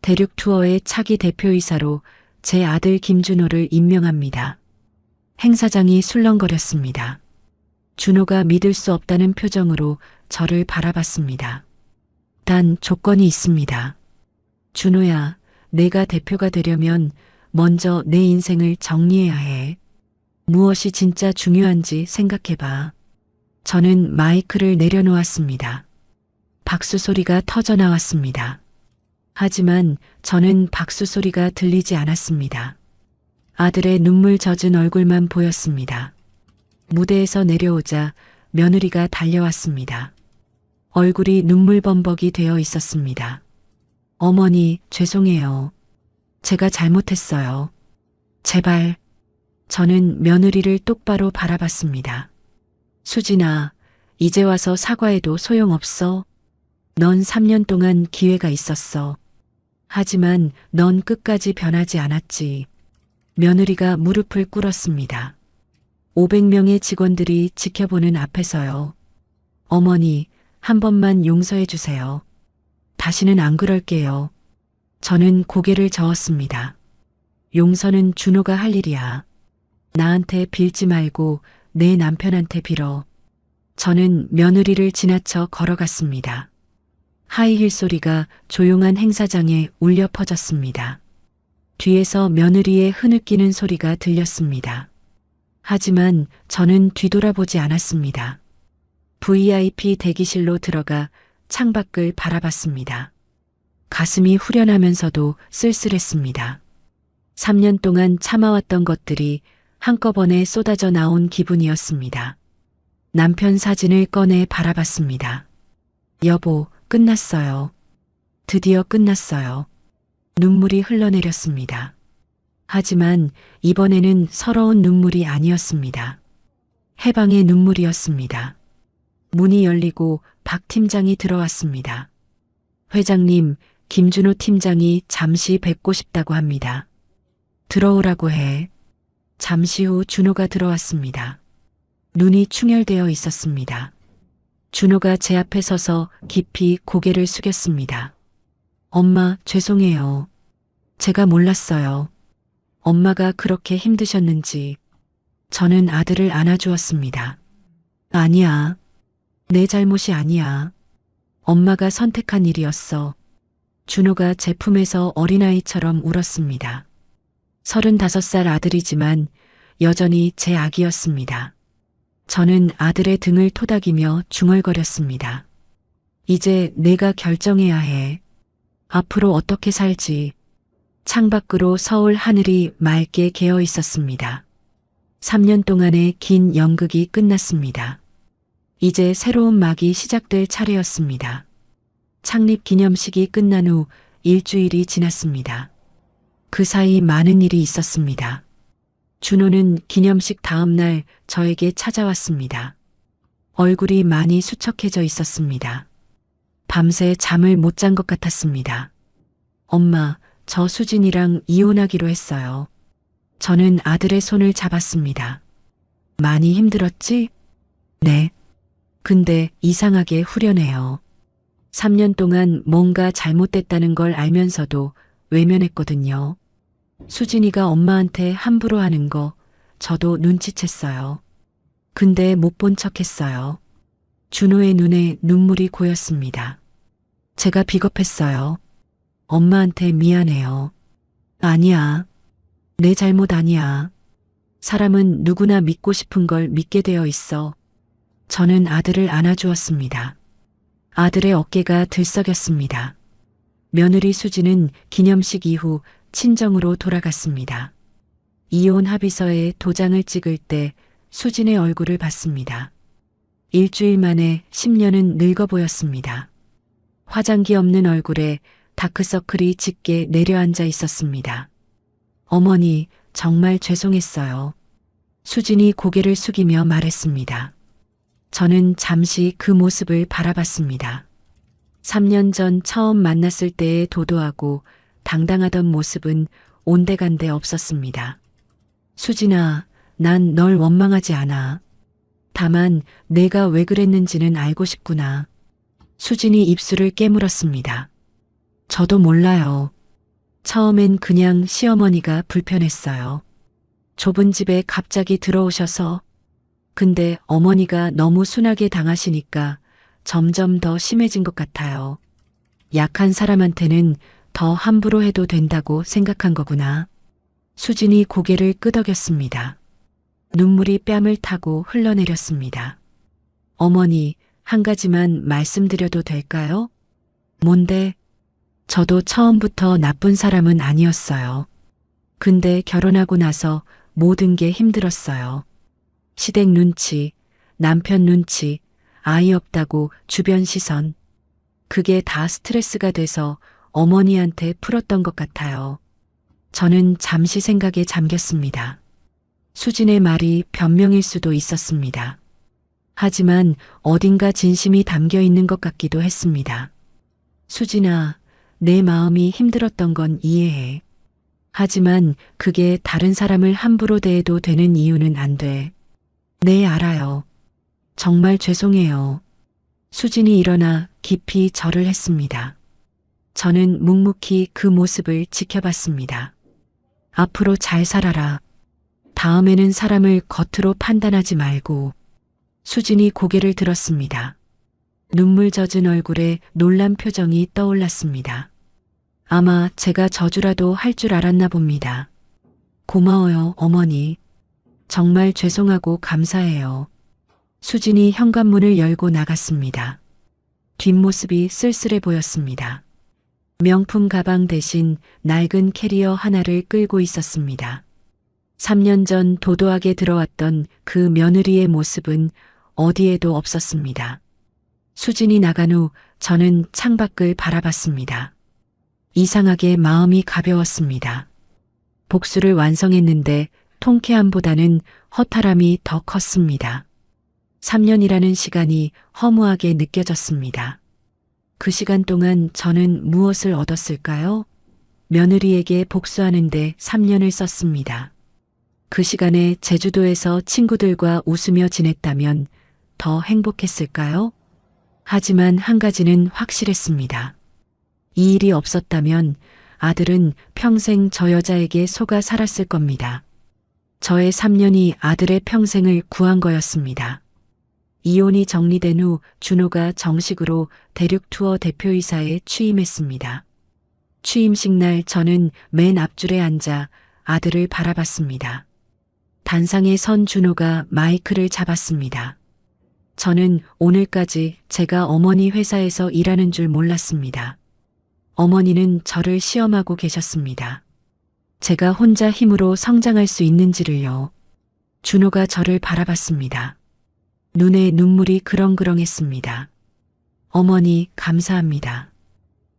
대륙 투어의 차기 대표이사로 제 아들 김준호를 임명합니다. 행사장이 술렁거렸습니다. 준호가 믿을 수 없다는 표정으로 저를 바라봤습니다. 단 조건이 있습니다. 준호야, 내가 대표가 되려면 먼저 내 인생을 정리해야 해. 무엇이 진짜 중요한지 생각해봐. 저는 마이크를 내려놓았습니다. 박수 소리가 터져 나왔습니다. 하지만 저는 박수 소리가 들리지 않았습니다. 아들의 눈물 젖은 얼굴만 보였습니다. 무대에서 내려오자 며느리가 달려왔습니다. 얼굴이 눈물범벅이 되어 있었습니다. 어머니, 죄송해요. 제가 잘못했어요. 제발. 저는 며느리를 똑바로 바라봤습니다. 수진아, 이제 와서 사과해도 소용없어. 넌 3년 동안 기회가 있었어. 하지만 넌 끝까지 변하지 않았지. 며느리가 무릎을 꿇었습니다. 500명의 직원들이 지켜보는 앞에서요. 어머니, 한 번만 용서해 주세요. 다시는 안 그럴게요. 저는 고개를 저었습니다. 용서는 준호가 할 일이야. 나한테 빌지 말고 내 남편한테 빌어. 저는 며느리를 지나쳐 걸어갔습니다. 하이힐 소리가 조용한 행사장에 울려 퍼졌습니다. 뒤에서 며느리의 흐느끼는 소리가 들렸습니다. 하지만 저는 뒤돌아보지 않았습니다. VIP 대기실로 들어가 창밖을 바라봤습니다. 가슴이 후련하면서도 쓸쓸했습니다. 3년 동안 참아왔던 것들이 한꺼번에 쏟아져 나온 기분이었습니다. 남편 사진을 꺼내 바라봤습니다. 여보, 끝났어요. 드디어 끝났어요. 눈물이 흘러내렸습니다. 하지만 이번에는 서러운 눈물이 아니었습니다. 해방의 눈물이었습니다. 문이 열리고 박 팀장이 들어왔습니다. 회장님, 김준호 팀장이 잠시 뵙고 싶다고 합니다. 들어오라고 해. 잠시 후 준호가 들어왔습니다. 눈이 충혈되어 있었습니다. 준호가 제 앞에 서서 깊이 고개를 숙였습니다. 엄마, 죄송해요. 제가 몰랐어요. 엄마가 그렇게 힘드셨는지. 저는 아들을 안아주었습니다. 아니야. 내 잘못이 아니야. 엄마가 선택한 일이었어. 준호가 제 품에서 어린아이처럼 울었습니다. 35살 아들이지만 여전히 제 아기였습니다. 저는 아들의 등을 토닥이며 중얼거렸습니다. 이제 내가 결정해야 해. 앞으로 어떻게 살지. 창밖으로 서울 하늘이 맑게 개어 있었습니다. 3년 동안의 긴 연극이 끝났습니다. 이제 새로운 막이 시작될 차례였습니다. 창립 기념식이 끝난 후 일주일이 지났습니다. 그 사이 많은 일이 있었습니다. 준호는 기념식 다음 날 저에게 찾아왔습니다. 얼굴이 많이 수척해져 있었습니다. 밤새 잠을 못 잔 것 같았습니다. 엄마, 저 수진이랑 이혼하기로 했어요. 저는 아들의 손을 잡았습니다. 많이 힘들었지? 네. 근데 이상하게 후련해요. 3년 동안 뭔가 잘못됐다는 걸 알면서도 외면했거든요. 수진이가 엄마한테 함부로 하는 거 저도 눈치챘어요. 근데 못 본 척 했어요. 준호의 눈에 눈물이 고였습니다. 제가 비겁했어요. 엄마한테 미안해요. 아니야. 내 잘못 아니야. 사람은 누구나 믿고 싶은 걸 믿게 되어 있어. 저는 아들을 안아주었습니다. 아들의 어깨가 들썩였습니다. 며느리 수지는 기념식 이후 친정으로 돌아갔습니다. 이혼 합의서에 도장을 찍을 때 수진의 얼굴을 봤습니다. 일주일 만에 10년은 늙어 보였습니다. 화장기 없는 얼굴에 다크서클이 짙게 내려앉아 있었습니다. 어머니, 정말 죄송했어요. 수진이 고개를 숙이며 말했습니다. 저는 잠시 그 모습을 바라봤습니다. 3년 전 처음 만났을 때의 도도하고 당당하던 모습은 온데간데 없었습니다. 수진아, 난 널 원망하지 않아. 다만 내가 왜 그랬는지는 알고 싶구나. 수진이 입술을 깨물었습니다. 저도 몰라요. 처음엔 그냥 시어머니가 불편했어요. 좁은 집에 갑자기 들어오셔서. 근데 어머니가 너무 순하게 당하시니까 점점 더 심해진 것 같아요. 약한 사람한테는 더 함부로 해도 된다고 생각한 거구나. 수진이 고개를 끄덕였습니다. 눈물이 뺨을 타고 흘러내렸습니다. 어머니, 한 가지만 말씀드려도 될까요? 뭔데? 저도 처음부터 나쁜 사람은 아니었어요. 근데 결혼하고 나서 모든 게 힘들었어요. 시댁 눈치, 남편 눈치, 아이 없다고 주변 시선. 그게 다 스트레스가 돼서 어머니한테 풀었던 것 같아요. 저는 잠시 생각에 잠겼습니다. 수진의 말이 변명일 수도 있었습니다. 하지만 어딘가 진심이 담겨 있는 것 같기도 했습니다. 수진아, 내 마음이 힘들었던 건 이해해. 하지만 그게 다른 사람을 함부로 대해도 되는 이유는 안 돼. 네, 알아요. 정말 죄송해요. 수진이 일어나 깊이 절을 했습니다. 저는 묵묵히 그 모습을 지켜봤습니다. 앞으로 잘 살아라. 다음에는 사람을 겉으로 판단하지 말고. 수진이 고개를 들었습니다. 눈물 젖은 얼굴에 놀란 표정이 떠올랐습니다. 아마 제가 저주라도 할 줄 알았나 봅니다. 고마워요, 어머니. 정말 죄송하고 감사해요. 수진이 현관문을 열고 나갔습니다. 뒷모습이 쓸쓸해 보였습니다. 명품 가방 대신 낡은 캐리어 하나를 끌고 있었습니다. 3년 전 도도하게 들어왔던 그 며느리의 모습은 어디에도 없었습니다. 수진이 나간 후 저는 창밖을 바라봤습니다. 이상하게 마음이 가벼웠습니다. 복수를 완성했는데 통쾌함보다는 허탈함이 더 컸습니다. 3년이라는 시간이 허무하게 느껴졌습니다. 그 시간 동안 저는 무엇을 얻었을까요? 며느리에게 복수하는데 3년을 썼습니다. 그 시간에 제주도에서 친구들과 웃으며 지냈다면 더 행복했을까요? 하지만 한 가지는 확실했습니다. 이 일이 없었다면 아들은 평생 저 여자에게 속아 살았을 겁니다. 저의 3년이 아들의 평생을 구한 거였습니다. 이혼이 정리된 후 준호가 정식으로 대륙 투어 대표이사에 취임했습니다. 취임식 날 저는 맨 앞줄에 앉아 아들을 바라봤습니다. 단상에 선 준호가 마이크를 잡았습니다. 저는 오늘까지 제가 어머니 회사에서 일하는 줄 몰랐습니다. 어머니는 저를 시험하고 계셨습니다. 제가 혼자 힘으로 성장할 수 있는지를요. 준호가 저를 바라봤습니다. 눈에 눈물이 그렁그렁했습니다. 어머니, 감사합니다.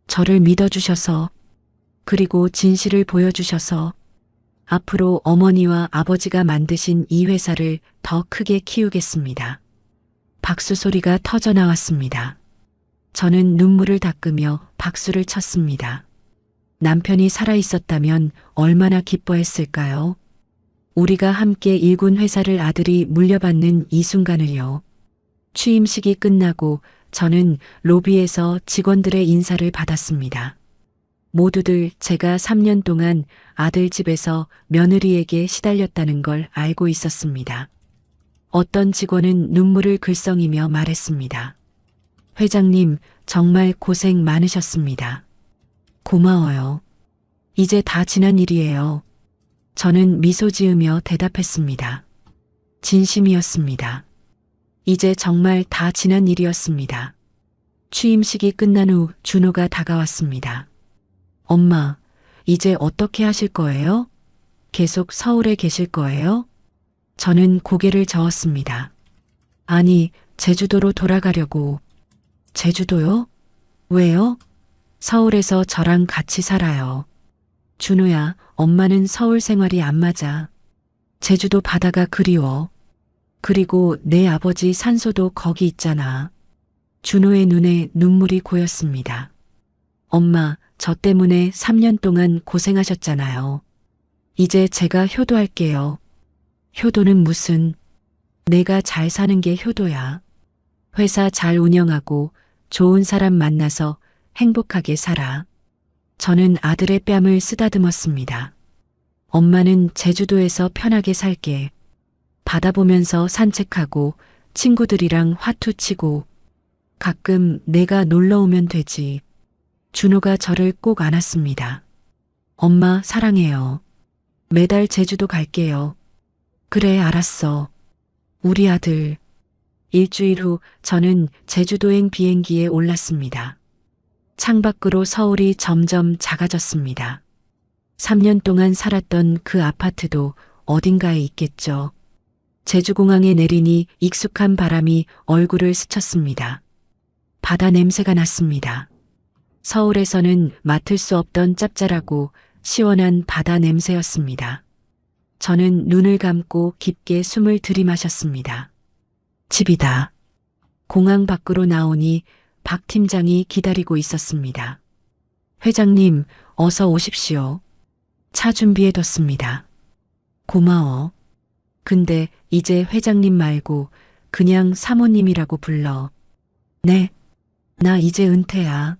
저를 믿어주셔서, 그리고 진실을 보여주셔서, 앞으로 어머니와 아버지가 만드신 이 회사를 더 크게 키우겠습니다. 박수 소리가 터져 나왔습니다. 저는 눈물을 닦으며 박수를 쳤습니다. 남편이 살아있었다면 얼마나 기뻐했을까요? 우리가 함께 일군 회사를 아들이 물려받는 이 순간을요. 취임식이 끝나고 저는 로비에서 직원들의 인사를 받았습니다. 모두들 제가 3년 동안 아들 집에서 며느리에게 시달렸다는 걸 알고 있었습니다. 어떤 직원은 눈물을 글썽이며 말했습니다. 회장님, 정말 고생 많으셨습니다. 고마워요. 이제 다 지난 일이에요. 저는 미소 지으며 대답했습니다. 진심이었습니다. 이제 정말 다 지난 일이었습니다. 취임식이 끝난 후 준호가 다가왔습니다. 엄마, 이제 어떻게 하실 거예요? 계속 서울에 계실 거예요? 저는 고개를 저었습니다. 아니, 제주도로 돌아가려고. 제주도요? 왜요? 서울에서 저랑 같이 살아요. 준호야, 엄마는 서울 생활이 안 맞아. 제주도 바다가 그리워. 그리고 내 아버지 산소도 거기 있잖아. 준호의 눈에 눈물이 고였습니다. 엄마, 저 때문에 3년 동안 고생하셨잖아요. 이제 제가 효도할게요. 효도는 무슨, 내가 잘 사는 게 효도야. 회사 잘 운영하고 좋은 사람 만나서 행복하게 살아. 저는 아들의 뺨을 쓰다듬었습니다. 엄마는 제주도에서 편하게 살게. 바다 보면서 산책하고 친구들이랑 화투 치고 가끔 내가 놀러 오면 되지. 준호가 저를 꼭 안았습니다. 엄마 사랑해요. 매달 제주도 갈게요. 그래, 알았어. 우리 아들. 일주일 후 저는 제주도행 비행기에 올랐습니다. 창밖으로 서울이 점점 작아졌습니다. 3년 동안 살았던 그 아파트도 어딘가에 있겠죠. 제주공항에 내리니 익숙한 바람이 얼굴을 스쳤습니다. 바다 냄새가 났습니다. 서울에서는 맡을 수 없던 짭짤하고 시원한 바다 냄새였습니다. 저는 눈을 감고 깊게 숨을 들이마셨습니다. 집이다. 공항 밖으로 나오니 박 팀장이 기다리고 있었습니다. 회장님, 어서 오십시오. 차 준비해뒀습니다. 고마워. 근데 이제 회장님 말고 그냥 사모님이라고 불러. 네, 나 이제 은퇴야.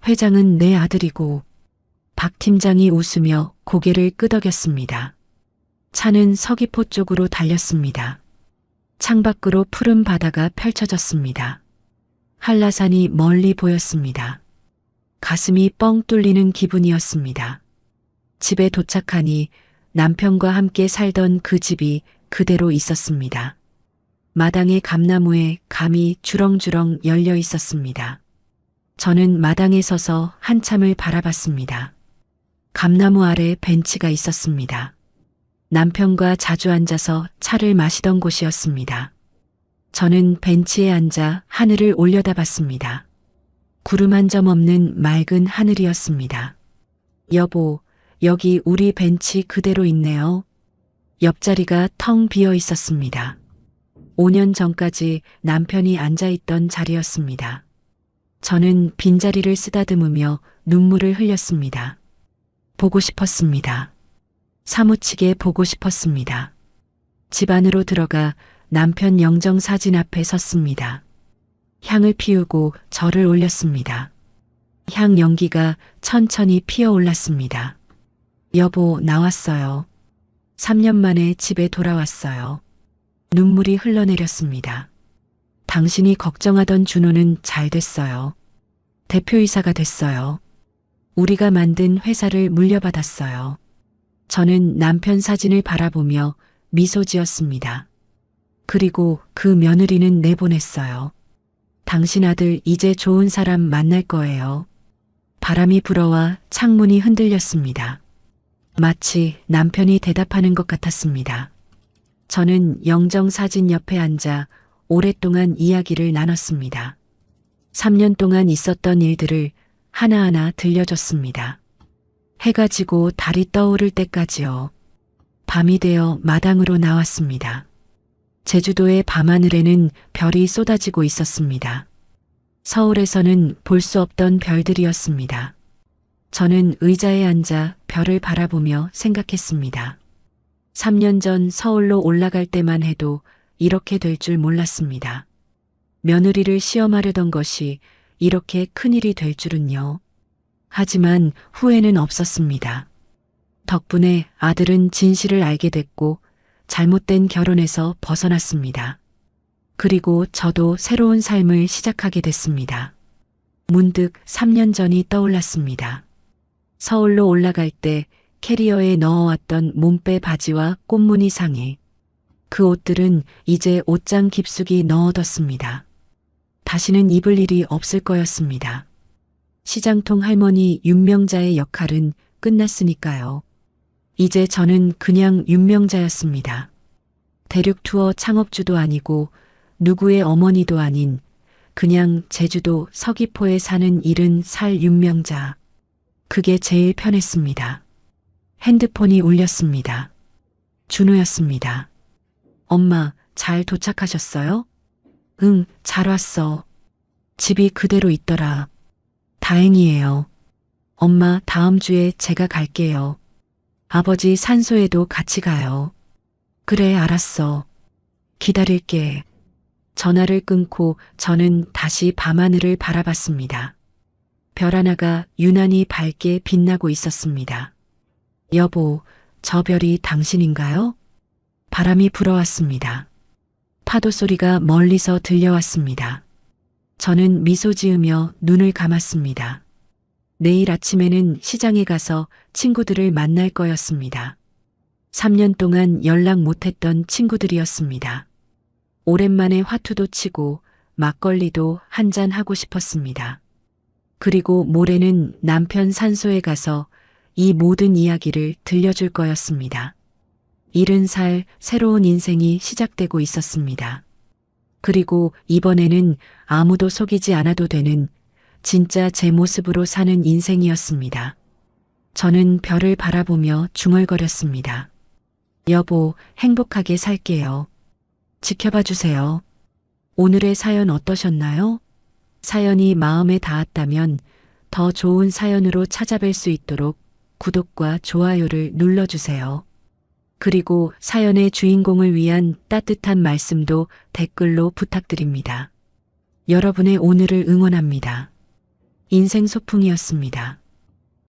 회장은 내 아들이고. 박 팀장이 웃으며 고개를 끄덕였습니다. 차는 서귀포 쪽으로 달렸습니다. 창밖으로 푸른 바다가 펼쳐졌습니다. 한라산이 멀리 보였습니다. 가슴이 뻥 뚫리는 기분이었습니다. 집에 도착하니 남편과 함께 살던 그 집이 그대로 있었습니다. 마당의 감나무에 감이 주렁주렁 열려 있었습니다. 저는 마당에 서서 한참을 바라봤습니다. 감나무 아래 벤치가 있었습니다. 남편과 자주 앉아서 차를 마시던 곳이었습니다. 저는 벤치에 앉아 하늘을 올려다봤습니다. 구름 한 점 없는 맑은 하늘이었습니다. 여보, 여기 우리 벤치 그대로 있네요. 옆자리가 텅 비어 있었습니다. 5년 전까지 남편이 앉아있던 자리였습니다. 저는 빈자리를 쓰다듬으며 눈물을 흘렸습니다. 보고 싶었습니다. 사무치게 보고 싶었습니다. 집 안으로 들어가 남편 영정사진 앞에 섰습니다. 향을 피우고 절을 올렸습니다. 향 연기가 천천히 피어올랐습니다. 여보, 나왔어요. 3년 만에 집에 돌아왔어요. 눈물이 흘러내렸습니다. 당신이 걱정하던 준호는 잘 됐어요. 대표이사가 됐어요. 우리가 만든 회사를 물려받았어요. 저는 남편 사진을 바라보며 미소 지었습니다. 그리고 그 며느리는 내보냈어요. 당신 아들 이제 좋은 사람 만날 거예요. 바람이 불어와 창문이 흔들렸습니다. 마치 남편이 대답하는 것 같았습니다. 저는 영정 사진 옆에 앉아 오랫동안 이야기를 나눴습니다. 3년 동안 있었던 일들을 하나하나 들려줬습니다. 해가 지고 달이 떠오를 때까지요. 밤이 되어 마당으로 나왔습니다. 제주도의 밤하늘에는 별이 쏟아지고 있었습니다. 서울에서는 볼 수 없던 별들이었습니다. 저는 의자에 앉아 별을 바라보며 생각했습니다. 3년 전 서울로 올라갈 때만 해도 이렇게 될 줄 몰랐습니다. 며느리를 시험하려던 것이 이렇게 큰일이 될 줄은요. 하지만 후회는 없었습니다. 덕분에 아들은 진실을 알게 됐고 잘못된 결혼에서 벗어났습니다. 그리고 저도 새로운 삶을 시작하게 됐습니다. 문득 3년 전이 떠올랐습니다. 서울로 올라갈 때 캐리어에 넣어왔던 몸빼 바지와 꽃무늬 상의. 그 옷들은 이제 옷장 깊숙이 넣어뒀습니다. 다시는 입을 일이 없을 거였습니다. 시장통 할머니 윤명자의 역할은 끝났으니까요. 이제 저는 그냥 윤명자였습니다. 대륙 투어 창업주도 아니고 누구의 어머니도 아닌 그냥 제주도 서귀포에 사는 70살 윤명자. 그게 제일 편했습니다. 핸드폰이 울렸습니다. 준호였습니다. 엄마, 잘 도착하셨어요? 응, 잘 왔어. 집이 그대로 있더라. 다행이에요. 엄마, 다음 주에 제가 갈게요. 아버지 산소에도 같이 가요. 그래, 알았어. 기다릴게. 전화를 끊고 저는 다시 밤하늘을 바라봤습니다. 별 하나가 유난히 밝게 빛나고 있었습니다. 여보, 저 별이 당신인가요? 바람이 불어왔습니다. 파도 소리가 멀리서 들려왔습니다. 저는 미소 지으며 눈을 감았습니다. 내일 아침에는 시장에 가서 친구들을 만날 거였습니다. 3년 동안 연락 못했던 친구들이었습니다. 오랜만에 화투도 치고 막걸리도 한잔 하고 싶었습니다. 그리고 모레는 남편 산소에 가서 이 모든 이야기를 들려줄 거였습니다. 70살 새로운 인생이 시작되고 있었습니다. 그리고 이번에는 아무도 속이지 않아도 되는 진짜 제 모습으로 사는 인생이었습니다. 저는 별을 바라보며 중얼거렸습니다. 여보, 행복하게 살게요. 지켜봐 주세요. 오늘의 사연 어떠셨나요? 사연이 마음에 닿았다면 더 좋은 사연으로 찾아뵐 수 있도록 구독과 좋아요를 눌러주세요. 그리고 사연의 주인공을 위한 따뜻한 말씀도 댓글로 부탁드립니다. 여러분의 오늘을 응원합니다. 인생 소풍이었습니다.